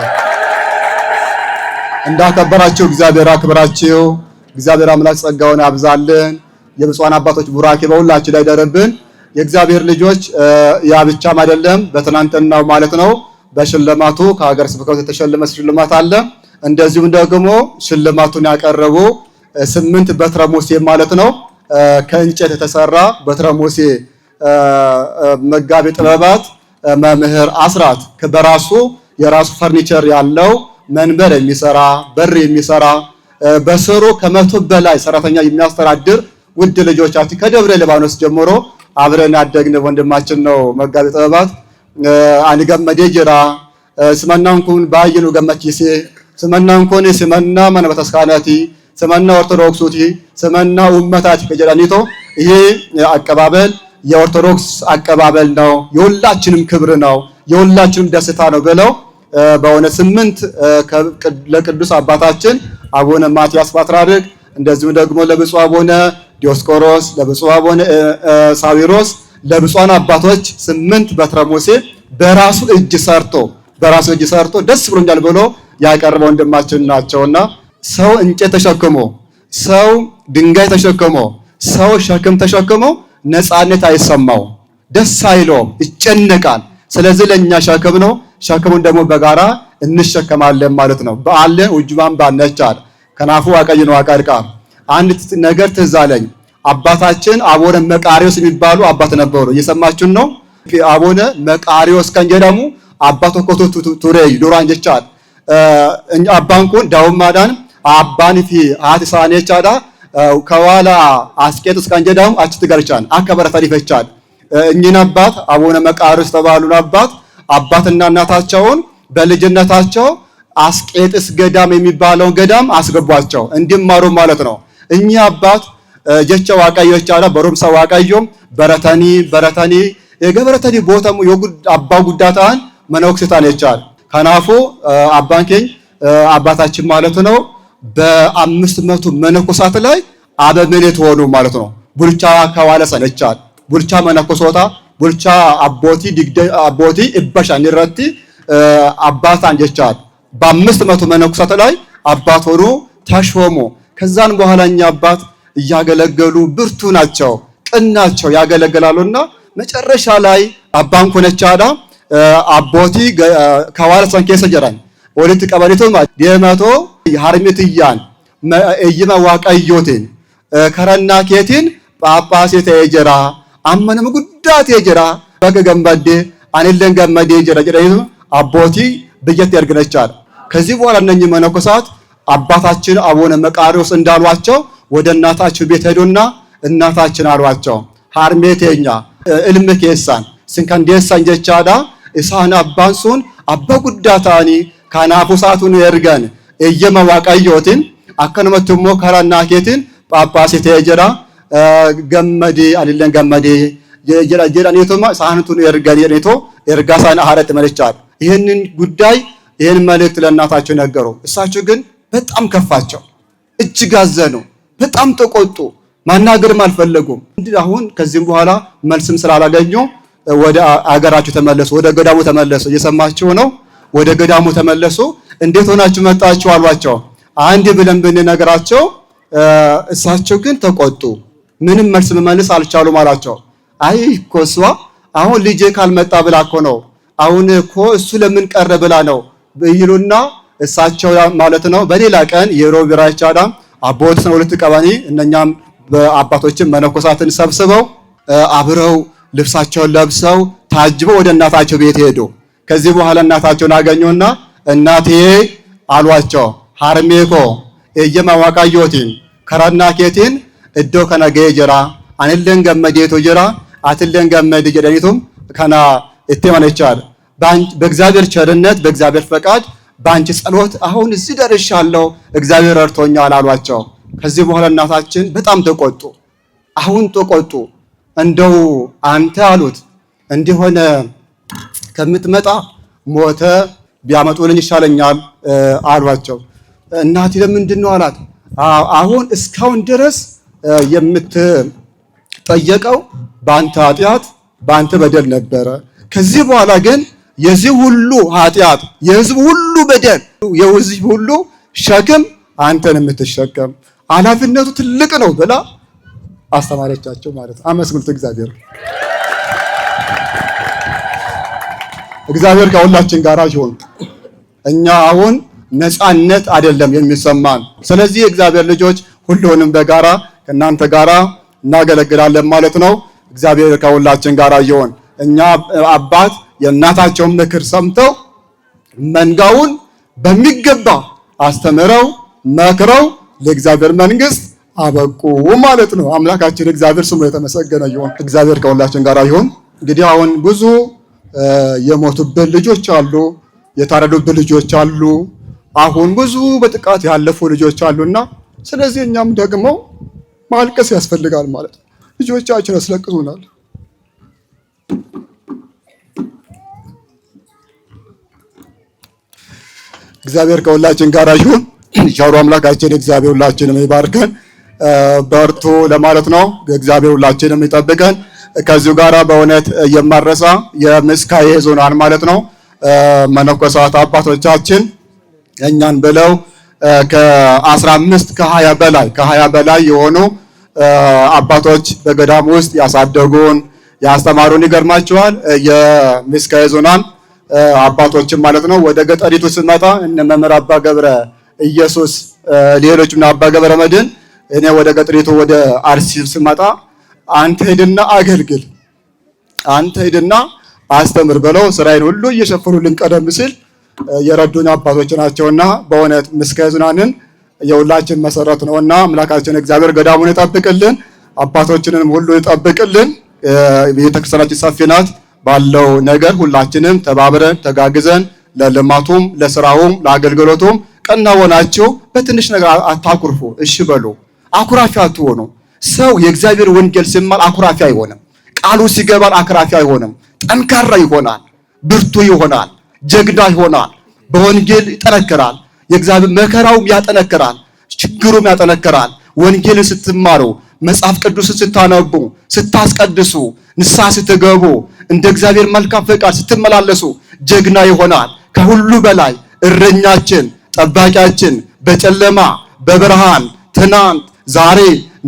D: እንዳከበራችሁ እግዚአብሔር አክብራችሁ። እግዚአብሔር አምላክ ጸጋውን ያብዛልን። የብፁዓን አባቶች ቡራኬ በሁላችን ላይ ደረብን። የእግዚአብሔር ልጆች ያ ብቻም አይደለም፣ በትናንትናው ማለት ነው በሽልማቱ ከሀገረ ስብከቱ የተሸለመ ሽልማት አለ። እንደዚሁም ደግሞ ሽልማቱን ያቀረቡ 8 በትረ ሙሴ ማለት ነው ከእንጨት የተሰራ በትረ ሙሴ መጋቤ ጥበባት መምህር አስራት በራሱ የራሱ ፈርኒቸር ያለው መንበር የሚሰራ በር የሚሰራ በስሩ ከ100 በላይ ሰራተኛ የሚያስተዳድር ውድ ልጆቻችን ከደብረ ሊባኖስ ጀምሮ አብረን ያደግን ወንድማችን ነው። መጋቤ ጥበባት አንገመዴ ጅራ ስመናንኩን ባይኑ ገመቺሴ ስመናንኩን ስመና መንበተስካናቲ ስመና ኦርቶዶክሱቲ ስመና ኡመታቲ ከጀራኒቶ ይሄ አቀባበል የኦርቶዶክስ አቀባበል ነው፣ የሁላችንም ክብር ነው፣ የሁላችንም ደስታ ነው ብለው በእውነት 8 ለቅዱስ አባታችን አቡነ ማትያስ ፓትርያርክ እንደዚሁ ደግሞ ለብፁዕ አቡነ ዲዮስቆሮስ ለብፁዕ አቡነ ሳዊሮስ ለብፁዓን አባቶች 8 በትረ ሙሴ በራሱ እጅ ሰርቶ ደስ ብሎኛል ብሎ ያቀረበው ወንድማችን ናቸውና ሰው እንጨት ተሸክሞ ሰው ድንጋይ ተሸክሞ ሰው ሸክም ተሸክሞ ነፃነት አይሰማው፣ ደስ አይለውም፣ ይጨነቃል። ስለዚህ ለኛ ሸክም ነው። ሸክሙን ደግሞ በጋራ እንሸከማለን ማለት ነው። በአለን ውጅባን ባነቻል ከናፉ አቀይ ነው አቀርቃ አንድ ነገር ትዝ አለኝ። አባታችን አቡነ መቃሪዎስ የሚባሉ አባት ነበሩ። እየሰማችሁን ነው? አቡነ መቃሪዎስ ከንጀደሙ አባቶ ኮቱ ቱሬይ ዱራን ጀቻል አባንኩን ዳውማዳን አባን ፊ አትሳኔ ቻዳ ከዋላ አስቄጥስ ከንጀደሙ አችት ገርቻን አከበረ ፈሪፈቻል እኚህን አባት አቡነ መቃሪዎስ ተባሉን አባትና እናታቸውን በልጅነታቸው አስቄጥስ ገዳም የሚባለውን ገዳም አስገቧቸው እንዲማሩ ማለት ነው። እኚህ አባት ጀቻ ዋቃዮች አላ በሮምሳ ዋቃዮም በረተኒ የገበረተኒ ቦታሙ አባ ጉዳታን መነኩስታን ይቻል ከናፉ አባንከኝ አባታችን ማለት ነው በ500 መነኮሳት ላይ አበምኔት ሆኑ ማለት ነው። ቡልቻ ከዋለ ሰነቻል ቡልቻ መነኮሶታ ቡልቻ አቦቲ እበሻ ንረቲ አባታን ጀቻል በ500 መነኮሳት ላይ አባት ሆኖ ተሾሙ። ከዛን በኋላ እኛ አባት እያገለገሉ ብርቱ ናቸው፣ ቅን ናቸው፣ ያገለግላሉና መጨረሻ ላይ አባን ኮነቻዳ አቦቲ ከዋለ ሰንኬሰ ጀራን ወልት ቀበሪቶ የመቶ የሐርሚትያን እይማ ዋቀዮቴን ከረና ኬቲን ጳጳሴ ተጀራ አመነም ጉዳት የጀራ በገገምባዴ አንለን ገመዴ ጀራ ጀራዩ አቦቲ በየት ያርግነቻል። ከዚህ በኋላ እነኚህ መነኮሳት አባታችን አቡነ መቃሪዎስ እንዳሏቸው ወደ እናታቸው ቤት ሄዱና እናታችን አሏቸው ሃርሜቴኛ እልም ኬሳን ስንከንዴሳን ጀቻዳ ኢሳና አባንሱን አባ ጉዳታኒ ካናፉሳቱን የርገን እየመዋቀዮትን አከነመቱሞ ከራና ኬትን ጳጳሴ ተጀራ ገመዴ አይደለም ገመዴ ጀራኔቶማ ሳህንቱን የርገን የኔቶ የርጋሳን አሐረት መልቻል። ይሄንን ጉዳይ ይሄን መልእክት ለእናታቸው ነገሩ። እሳቸው ግን በጣም ከፋቸው፣ እጅግ አዘኑ፣ በጣም ተቆጡ፣ ማናገርም አልፈለጉም። አሁን ከዚህም በኋላ መልስም ስላላገኙ ወደ አገራቸው ተመለሱ፣ ወደ ገዳሙ ተመለሱ። እየሰማችሁ ነው። ወደ ገዳሙ ተመለሱ። እንዴት ሆናችሁ መጣችሁ አሏቸው። አንድ ብለን ብንነግራቸው እሳቸው ግን ተቆጡ፣ ምንም መልስ መመለስ አልቻሉም አላቸው። አይ እኮ እሷ አሁን ልጄ ካልመጣ ብላ እኮ ነው፣ አሁን እኮ እሱ ለምን ቀረ ብላ ነው ይሉና እሳቸው ማለት ነው በሌላ ቀን የሮብ ራቻዳ አቦት ነው ሁለት ቀባኒ እነኛም በአባቶችን መነኮሳትን ሰብስበው አብረው ልብሳቸውን ለብሰው ታጅበው ወደ እናታቸው ቤት ሄዱ። ከዚህ በኋላ እናታቸውን አገኙና እናቴ አሏቸው ሃርሜኮ እየማ ዋቃዮቲን ከራና ኬቲን እዶ ከነገ ጀራ አንለን ገመዴቶ ጀራ አትለን ገመድ ጀደኒቱም ከና እተማነቻል በእግዚአብሔር ቸርነት በእግዚአብሔር ፈቃድ በአንቺ ጸሎት አሁን እዚህ ደርሻለሁ እግዚአብሔር ረድቶኛል አሏቸው። ከዚህ በኋላ እናታችን በጣም ተቆጡ። አሁን ተቆጡ። እንደው አንተ አሉት እንዲሆነ ከምትመጣ ሞተ ቢያመጡልኝ ይሻለኛል አሏቸው። እናቴ ለምንድን ነው አላት። አሁን እስካሁን ድረስ የምትጠየቀው በአንተ ኃጢአት በአንተ በደል ነበረ። ከዚህ በኋላ ግን የዚህ ሁሉ ኃጢአት የህዝብ ሁሉ በደል የህዝብ ሁሉ ሸክም አንተን የምትሸከም ኃላፊነቱ ትልቅ ነው ብላ አስተማረቻቸው ማለት ነው። አመስግኑት እግዚአብሔር። እግዚአብሔር ከሁላችን ጋር ይሁን። እኛ አሁን ነፃነት አይደለም የሚሰማን። ስለዚህ እግዚአብሔር ልጆች ሁሉንም በጋራ ከእናንተ ጋራ እናገለግላለን ማለት ነው። እግዚአብሔር ከሁላችን ጋር ይሁን። እኛ አባት የእናታቸውን ምክር ሰምተው መንጋውን በሚገባ አስተምረው መክረው ለእግዚአብሔር መንግስት አበቁ ማለት ነው። አምላካችን እግዚአብሔር ስሙ የተመሰገነ ይሁን። እግዚአብሔር ከሁላችን ጋር ይሁን። እንግዲህ አሁን ብዙ የሞቱብን ልጆች አሉ፣ የታረዱብን ልጆች አሉ፣ አሁን ብዙ በጥቃት ያለፉ ልጆች አሉና ስለዚህ እኛም ደግሞ ማልቀስ ያስፈልጋል ማለት ነው። ልጆቻችን ያስለቅሱናል። እግዚአብሔር ከሁላችን ጋር ይሁን። ቸሩ አምላካችን እግዚአብሔር ሁላችንም ይባርከን። በርቱ ለማለት ነው። እግዚአብሔር ሁላችንም ይጠብቀን። ከዚሁ ጋራ በእውነት የማረሳ የምስካየ ዞናን ማለት ነው መነኮሳት አባቶቻችን እኛን ብለው ከ15 ከ20 በላይ የሆኑ አባቶች በገዳም ውስጥ ያሳደጉን ያስተማሩን ይገርማቸዋል። የምስካየ ዞናን አባቶችን ማለት ነው። ወደ ገጠሪቱ ስመጣ እነ መምህር አባ ገብረ ኢየሱስ ሌሎችም አባ ገብረ መድኅን እኔ ወደ ገጠሪቱ ወደ አርሲ ስመጣ አንተ ሄድና አገልግል፣ አንተ ሄድና አስተምር ብለው ስራዬን ሁሉ እየሸፈኑልን ቀደም ሲል የረዱን አባቶች ናቸውና በእውነት ምስካየ ዞናንን የሁላችን መሰረት ነውና አምላካችን እግዚአብሔር ገዳሙን ይጠብቅልን፣ አባቶችንም ሁሉ ይጠብቅልን። ቤተክርስቲያናችን ሰፊ ናት። ባለው ነገር ሁላችንም ተባብረን ተጋግዘን ለልማቱም ለስራውም ለአገልግሎቱም ቀና ሆናችሁ በትንሽ ነገር አታኩርፉ። እሺ በሉ፣ አኩራፊ አትሆኑ። ሰው የእግዚአብሔር ወንጌል ሲማር አኩራፊ አይሆንም። ቃሉ ሲገባል አኩራፊ አይሆንም። ጠንካራ ይሆናል፣ ብርቱ ይሆናል፣ ጀግና ይሆናል። በወንጌል ይጠነክራል። የእግዚአብሔር መከራውም ያጠነክራል፣ ችግሩም ያጠነክራል። ወንጌልን ስትማሩ መጽሐፍ ቅዱስን ስታነቡ ስታስቀድሱ ንስሐ ስትገቡ እንደ እግዚአብሔር መልካም ፈቃድ ስትመላለሱ ጀግና ይሆናል። ከሁሉ በላይ እረኛችን ጠባቂያችን በጨለማ በብርሃን ትናንት ዛሬ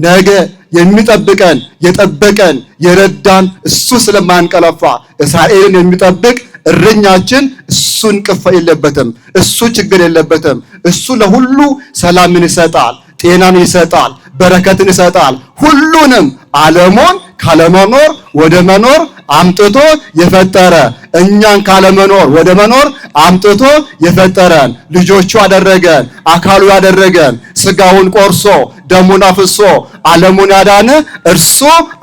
D: ነገ የሚጠብቀን የጠበቀን የረዳን እሱ ስለማያንቀላፋ እስራኤልን የሚጠብቅ እረኛችን እሱ እንቅፋ የለበትም፣ እሱ ችግር የለበትም። እሱ ለሁሉ ሰላምን ይሰጣል፣ ጤናን ይሰጣል፣ በረከትን ይሰጣል። ሁሉንም ዓለሙን ካለመኖር ወደ መኖር አምጥቶ የፈጠረ እኛን ካለመኖር ወደ መኖር አምጥቶ የፈጠረን ልጆቹ አደረገን፣ አካሉ ያደረገን፣ ስጋውን ቆርሶ ደሙን አፍሶ ዓለሙን ያዳነ እርሱ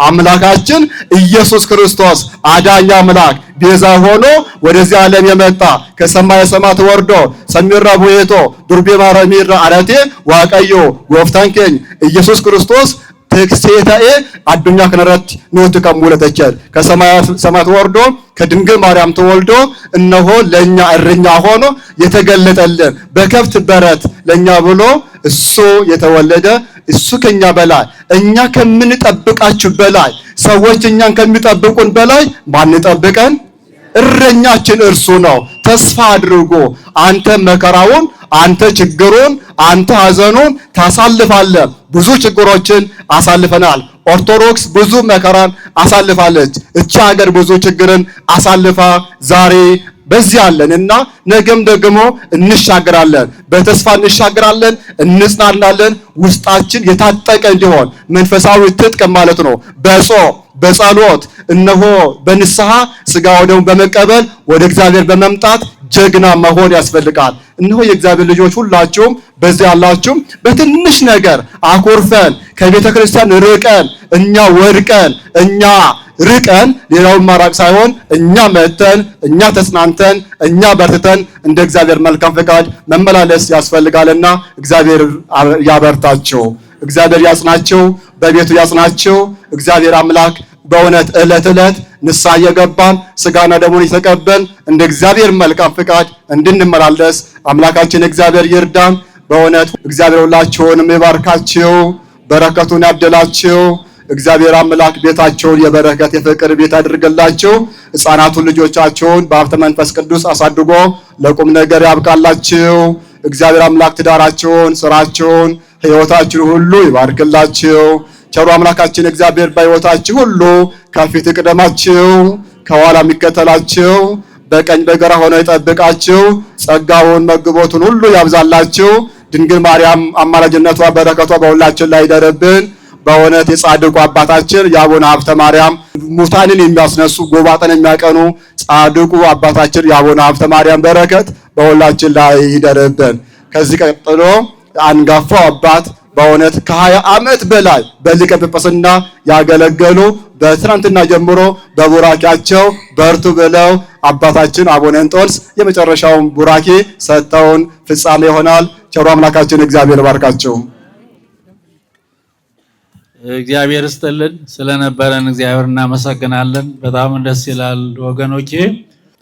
D: አምላካችን ኢየሱስ ክርስቶስ አዳኝ አምላክ ቤዛ ሆኖ ወደዚህ ዓለም የመጣ ከሰማየ ሰማያት ወርዶ ሰሚራ ቡየቶ ዱርቤ ማረሚራ አረቴ ዋቀዮ ጎፍታንከኝ ኢየሱስ ክርስቶስ ተክሴታኤ አዱኛ ከነረት ኖት ከሙለተቸል ከሰማያት ሰማያት ወርዶ ከድንግል ማርያም ተወልዶ እነሆ ለኛ እረኛ ሆኖ የተገለጠልን በከብት በረት ለኛ ብሎ እሱ የተወለደ እሱ ከኛ በላይ እኛ ከምንጠብቃችሁ በላይ ሰዎች እኛን ከሚጠብቁን በላይ ማንጠብቀን እረኛችን እርሱ ነው። ተስፋ አድርጎ አንተ መከራውን አንተ ችግሩን አንተ ሐዘኑን ታሳልፋለህ። ብዙ ችግሮችን አሳልፈናል። ኦርቶዶክስ ብዙ መከራን አሳልፋለች። እቺ ሀገር ብዙ ችግርን አሳልፋ ዛሬ በዚህ አለንና ነገም ደግሞ እንሻገራለን፣ በተስፋ እንሻገራለን፣ እንጽናናለን። ውስጣችን የታጠቀ እንዲሆን መንፈሳዊ ትጥቅ ማለት ነው። በጾም በጸሎት እነሆ በንስሐ ሥጋው ደሙ በመቀበል ወደ እግዚአብሔር በመምጣት ጀግና መሆን ያስፈልጋል። እነሆ የእግዚአብሔር ልጆች ሁላችሁም በዚህ ያላችሁም በትንሽ ነገር አኮርፈን ከቤተ ክርስቲያን ርቀን እኛ ወድቀን እኛ ርቀን ሌላውን ማራቅ ሳይሆን እኛ መተን እኛ ተጽናንተን እኛ በርትተን እንደ እግዚአብሔር መልካም ፈቃድ መመላለስ ያስፈልጋልና እግዚአብሔር ያበርታቸው፣ እግዚአብሔር ያጽናቸው፣ በቤቱ ያጽናቸው። እግዚአብሔር አምላክ በእውነት ዕለት ዕለት ንስሐ እየገባን ሥጋና ደሙን እየተቀበልን እንደ እግዚአብሔር መልካም ፈቃድ እንድንመላለስ አምላካችን እግዚአብሔር ይርዳን። በእውነት እግዚአብሔር ሁላችሁንም ይባርካችሁ፣ በረከቱን ያድላችሁ። እግዚአብሔር አምላክ ቤታቸውን የበረከት የፍቅር ቤት ያድርግላችሁ። ሕፃናቱን ልጆቻቸውን በሀብተ መንፈስ ቅዱስ አሳድጎ ለቁም ነገር ያብቃላችሁ። እግዚአብሔር አምላክ ትዳራቸውን፣ ስራቸውን፣ ሕይወታችሁን ሁሉ ይባርክላችሁ። ቸሩ አምላካችን እግዚአብሔር በሕይወታችሁ ሁሉ ከፊት ይቅደማችሁ፣ ከኋላ የሚከተላችሁ፣ በቀኝ በግራ ሆኖ ይጠብቃችሁ፣ ጸጋውን መግቦቱን ሁሉ ያብዛላችሁ። ድንግል ማርያም አማላጅነቷ በረከቷ በሁላችን ላይ ይደርብን። በእውነት የጻድቁ አባታችን የአቡነ ሀብተ ማርያም ሙታንን የሚያስነሱ ጎባጣን የሚያቀኑ ጻድቁ አባታችን የአቡነ ሀብተ ማርያም በረከት በሁላችን ላይ ይደርብን። ከዚህ ቀጥሎ አንጋፋው አባት በእውነት ከ20 ዓመት በላይ በሊቀ ጵጵስና ያገለገሉ በትናንትና ጀምሮ በቡራኪያቸው በርቱ ብለው አባታችን አቡነ እንጦንስ የመጨረሻውን ቡራኪ ሰጠውን ፍጻሜ ይሆናል። ቸሩ አምላካችን እግዚአብሔር ባርካቸው።
G: እግዚአብሔር ይስጥልን። ስለነበረን እግዚአብሔር እናመሰግናለን። በጣም ደስ ይላል ወገኖቼ።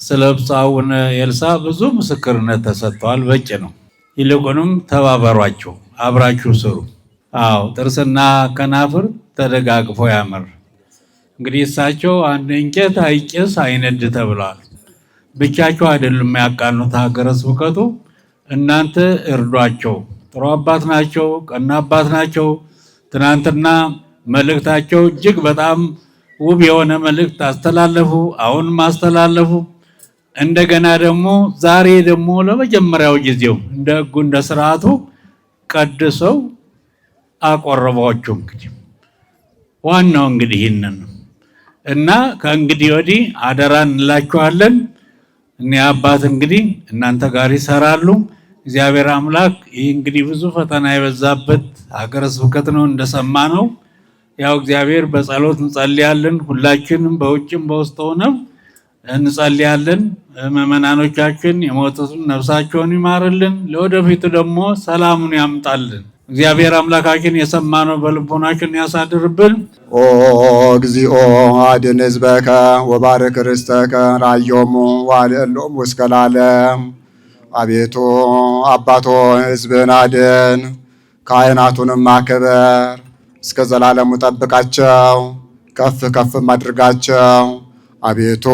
G: ስለ ብፁዕ አቡነ ኤልሳዕ ብዙ ምስክርነት ተሰጥቷል። በቂ ነው። ይልቁንም ተባበሯቸው፣ አብራችሁ ስሩ። አዎ ጥርስና ከናፍር ተደጋግፎ ያምር። እንግዲህ እሳቸው አንድ እንጨት አይጭስ አይነድ ተብለዋል። ብቻቸው አይደሉም ያቃኑት ሀገረ ስብከቱ። እናንተ እርዷቸው። ጥሩ አባት ናቸው፣ ቀና አባት ናቸው። ትናንትና መልእክታቸው እጅግ በጣም ውብ የሆነ መልእክት አስተላለፉ። አሁንም አስተላለፉ። እንደገና ደግሞ ዛሬ ደግሞ ለመጀመሪያው ጊዜው እንደ ሕጉ እንደ ስርዓቱ ቀድሰው አቆረቧቸው። እንግዲህ ዋናው እንግዲህ ይህንን እና ከእንግዲህ ወዲህ አደራ እንላችኋለን። እኔ አባት እንግዲህ እናንተ ጋር ይሰራሉ። እግዚአብሔር አምላክ ይህ እንግዲህ ብዙ ፈተና የበዛበት ሀገረ ስብከት ነው እንደሰማ ነው። ያው እግዚአብሔር በጸሎት እንጸልያለን። ሁላችንም በውጭም በውስጥ ሆነን እንጸልያለን። ምዕመናኖቻችን የሞቱትን ነፍሳቸውን ይማርልን፣ ለወደፊቱ ደግሞ ሰላሙን ያምጣልን። እግዚአብሔር አምላካችን የሰማነው በልቦናችን ያሳድርብን።
B: ኦ እግዚኦ አድን ሕዝበከ ወባርክ ርስተከ ራዮሙ ዋልዕሎሙ እስከ ለዓለም። አቤቱ አባቶ ሕዝብን አድን፣ ካህናቱንም አክበር፣ እስከ ዘላለሙ ጠብቃቸው፣ ከፍ ከፍም አድርጋቸው። አቤቱ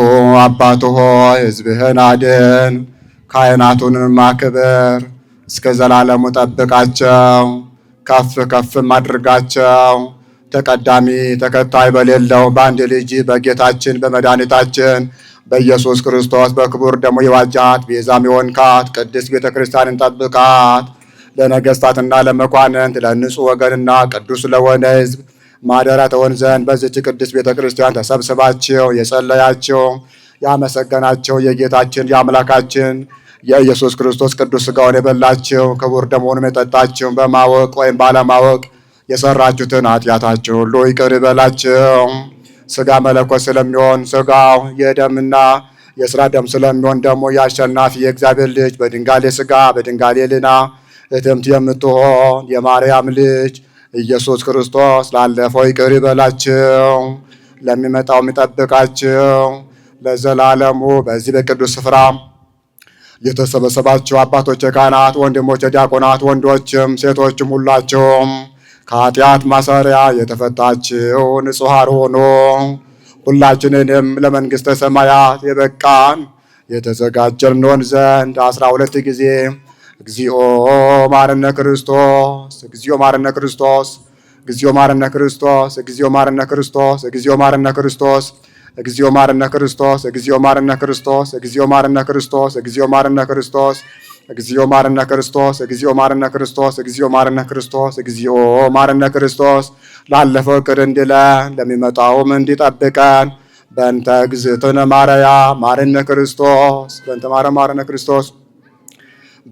B: አባቶ ሆይ ሕዝብህን አድን፣ ካህናቱንም አክበር፣ እስከ ዘላለሙ ጠብቃቸው፣ ከፍ ከፍም አድርጋቸው። ተቀዳሚ ተከታይ በሌለው በአንድ ልጅ በጌታችን በመድኃኒታችን በኢየሱስ ክርስቶስ በክቡር ደሙ የዋጃት ቤዛም የሆንካት ቅድስት ቤተ ክርስቲያንን ጠብቃት። ለነገሥታትና ለመኳንንት ለንጹሕ ወገንና ቅዱስ ለሆነ ሕዝብ ማደሪያ ትሆን ዘንድ በዚች ቅድስት ቤተ ክርስቲያን ተሰብስባቸው የጸለያቸው ያመሰገናቸው የጌታችን የአምላካችን የኢየሱስ ክርስቶስ ቅዱስ ሥጋውን የበላቸው ክቡር ደሙንም የጠጣቸው በማወቅ ወይም ባለማወቅ የሰራችሁትን ኃጢአታችሁ ሁሉ ይቅር ይበላቸው። ሥጋ መለኮት ስለሚሆን ሥጋው የደምና የሥራ ደም ስለሚሆን ደግሞ የአሸናፊ የእግዚአብሔር ልጅ በድንጋሌ ሥጋ በድንጋሌ ሕሊና እትምት የምትሆን የማርያም ልጅ ኢየሱስ ክርስቶስ ላለፈው ይቅር ይበላቸው፣ ለሚመጣው የሚጠብቃቸው ለዘላለሙ። በዚህ በቅዱስ ስፍራ የተሰበሰባችሁ አባቶች፣ ካህናት፣ ወንድሞች፣ ዲያቆናት፣ ወንዶችም ሴቶችም ሁላቸውም ከኃጢአት ማሰሪያ የተፈታችሁ ንጹሐን ሆኖ ሁላችንንም ለመንግሥተ ሰማያት የበቃን የተዘጋጀን እንሆን ዘንድ 12 ጊዜ እግዚኦ ማረነ ክርስቶስ፣ እግዚኦ ማረነ ክርስቶስ፣ እግዚኦ ማረነ ክርስቶስ፣ እግዚኦ ማረነ ክርስቶስ፣ እግዚኦ ማረነ ክርስቶስ እግዚኦ ማረነ ክርስቶስ እግዚኦ ማረነ ክርስቶስ እግዚኦ ማረነ ክርስቶስ እግዚኦ ማረነ ክርስቶስ እግዚኦ ማረነ ክርስቶስ እግዚኦ ማረነ ክርስቶስ እግዚኦ ማረነ ክርስቶስ እግዚኦ ማረነ ክርስቶስ ላለፈው ይቅር እንዲለን ለሚመጣውም እንዲጠብቀን በእንተ እግዝእትነ ማርያም ማረነ ክርስቶስ በእንተ ማርያም ማረነ ክርስቶስ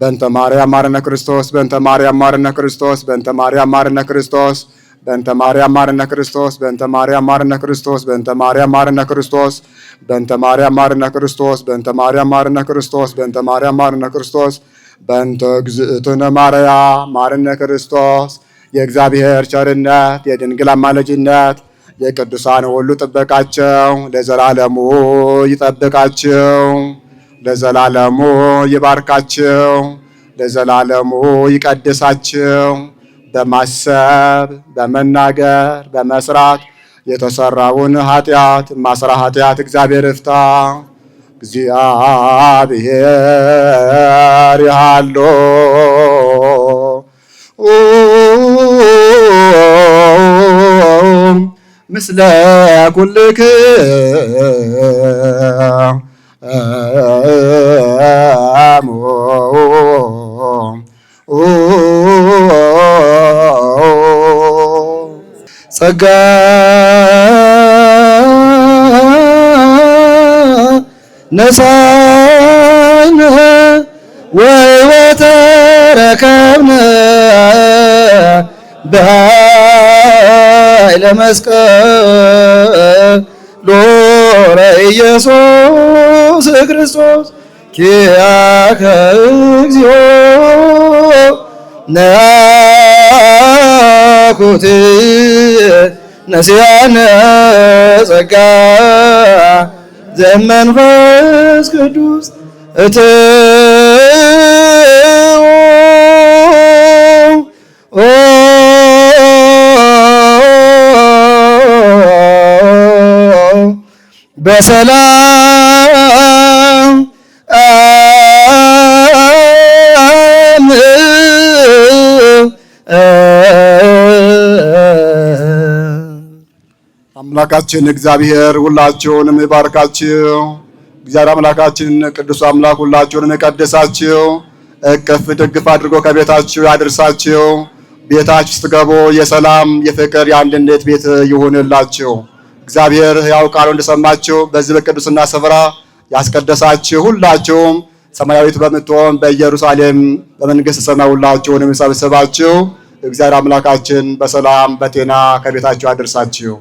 B: በእንተ ማርያም ማረነ ክርስቶስ በእንተ ማርያም ማረነ ክርስቶስ በእንተ ማርያም ማረነ ክርስቶስ በእንተ ማርያም ማረነ ክርስቶስ በእንተ ማርያም ማረነ ክርስቶስ በእንተ ማርያም ማረነ ክርስቶስ በእንተ ማርያም ማረነ ክርስቶስ በእንተ ማርያም ማረነ ክርስቶስ በእንተ ማርያም ማረነ ክርስቶስ በእንተ እግዝእትነ ማርያም ማረነ ክርስቶስ የእግዚአብሔር ቸርነት የድንግል አማላጅነት የቅዱሳን ሁሉ ጥበቃቸው ለዘላለሙ ይጠብቃቸው፣ ለዘላለሙ ይባርካቸው፣ ለዘላለሙ ይቀድሳቸው። በማሰብ በመናገር በመስራት የተሰራውን ኃጢአት ማስራ ኃጢአት እግዚአብሔር ይፍታ። እግዚአብሔር ያሎ ምስለ ኩልክሙ ጸጋ ነሳይነ ወሕይወተ ረከብነ በኃይለ መስቀል ሎረ ኢየሱስ ክርስቶስ ኪያከ እግዚኦ ነአኩት ነሲያነ ጸጋ ዘመንፈስ ቅዱስ በሰላም አምላካችን እግዚአብሔር ሁላችሁንም ይባርካችሁ። እግዚአብሔር አምላካችን ቅዱስ አምላክ ሁላችሁንም ይቀድሳችሁ። እቅፍ ድግፍ አድርጎ ከቤታችሁ ያድርሳችሁ። ቤታችሁ ስትገቡ የሰላም የፍቅር የአንድነት ቤት ይሁንላችሁ። እግዚአብሔር ያው ቃሉ እንደሰማችሁ በዚህ በቅዱስና ስፍራ ያስቀደሳችሁ ሁላችሁም ሰማያዊት በምትሆን በኢየሩሳሌም በመንግስተ ሰማይ ሁላችሁንም ይሰብስባችሁ። እግዚአብሔር አምላካችን በሰላም በጤና ከቤታችሁ ያድርሳችሁ።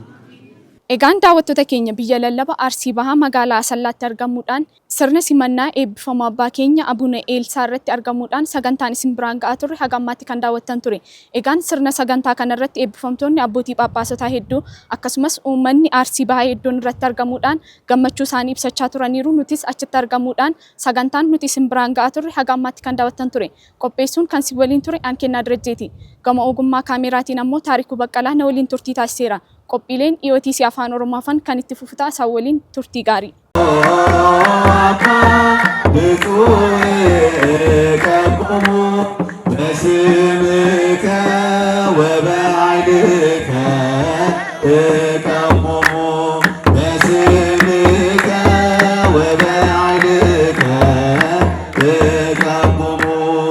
C: Egaan daawwattoota keenya biyya lallaba Arsii Bahaa magaalaa Asallaatti argamuudhaan sirna simannaa eebbifamaa abbaa keenya Abuna Eelsaa irratti argamuudhaan sagantaan isin biraan ga'aa turre haga ammaatti kan daawwattan ture. Egaan sirna sagantaa kana irratti eebbifamtoonni abbootii phaaphaasota hedduu akkasumas uummanni Arsii Bahaa hedduun irratti argamuudhaan gammachuu isaanii ibsachaa turaniiru. Nutis achitti argamuudhaan sagantaan nuti isin biraan ga'aa turre haga ammaatti kan daawwattan ture. Qopheessuun kan si waliin ture Aankennaa Dirajjeeti. Gama ogummaa kaameraatiin ammoo Taarikuu Baqqalaa na waliin turtii taasiseera. Qophiileen EOTC Afaan Oromoofan kan itti fufutaa isaa waliin turtii gaarii.
H: በስምከ ወበኃይልከ እቀሞሙ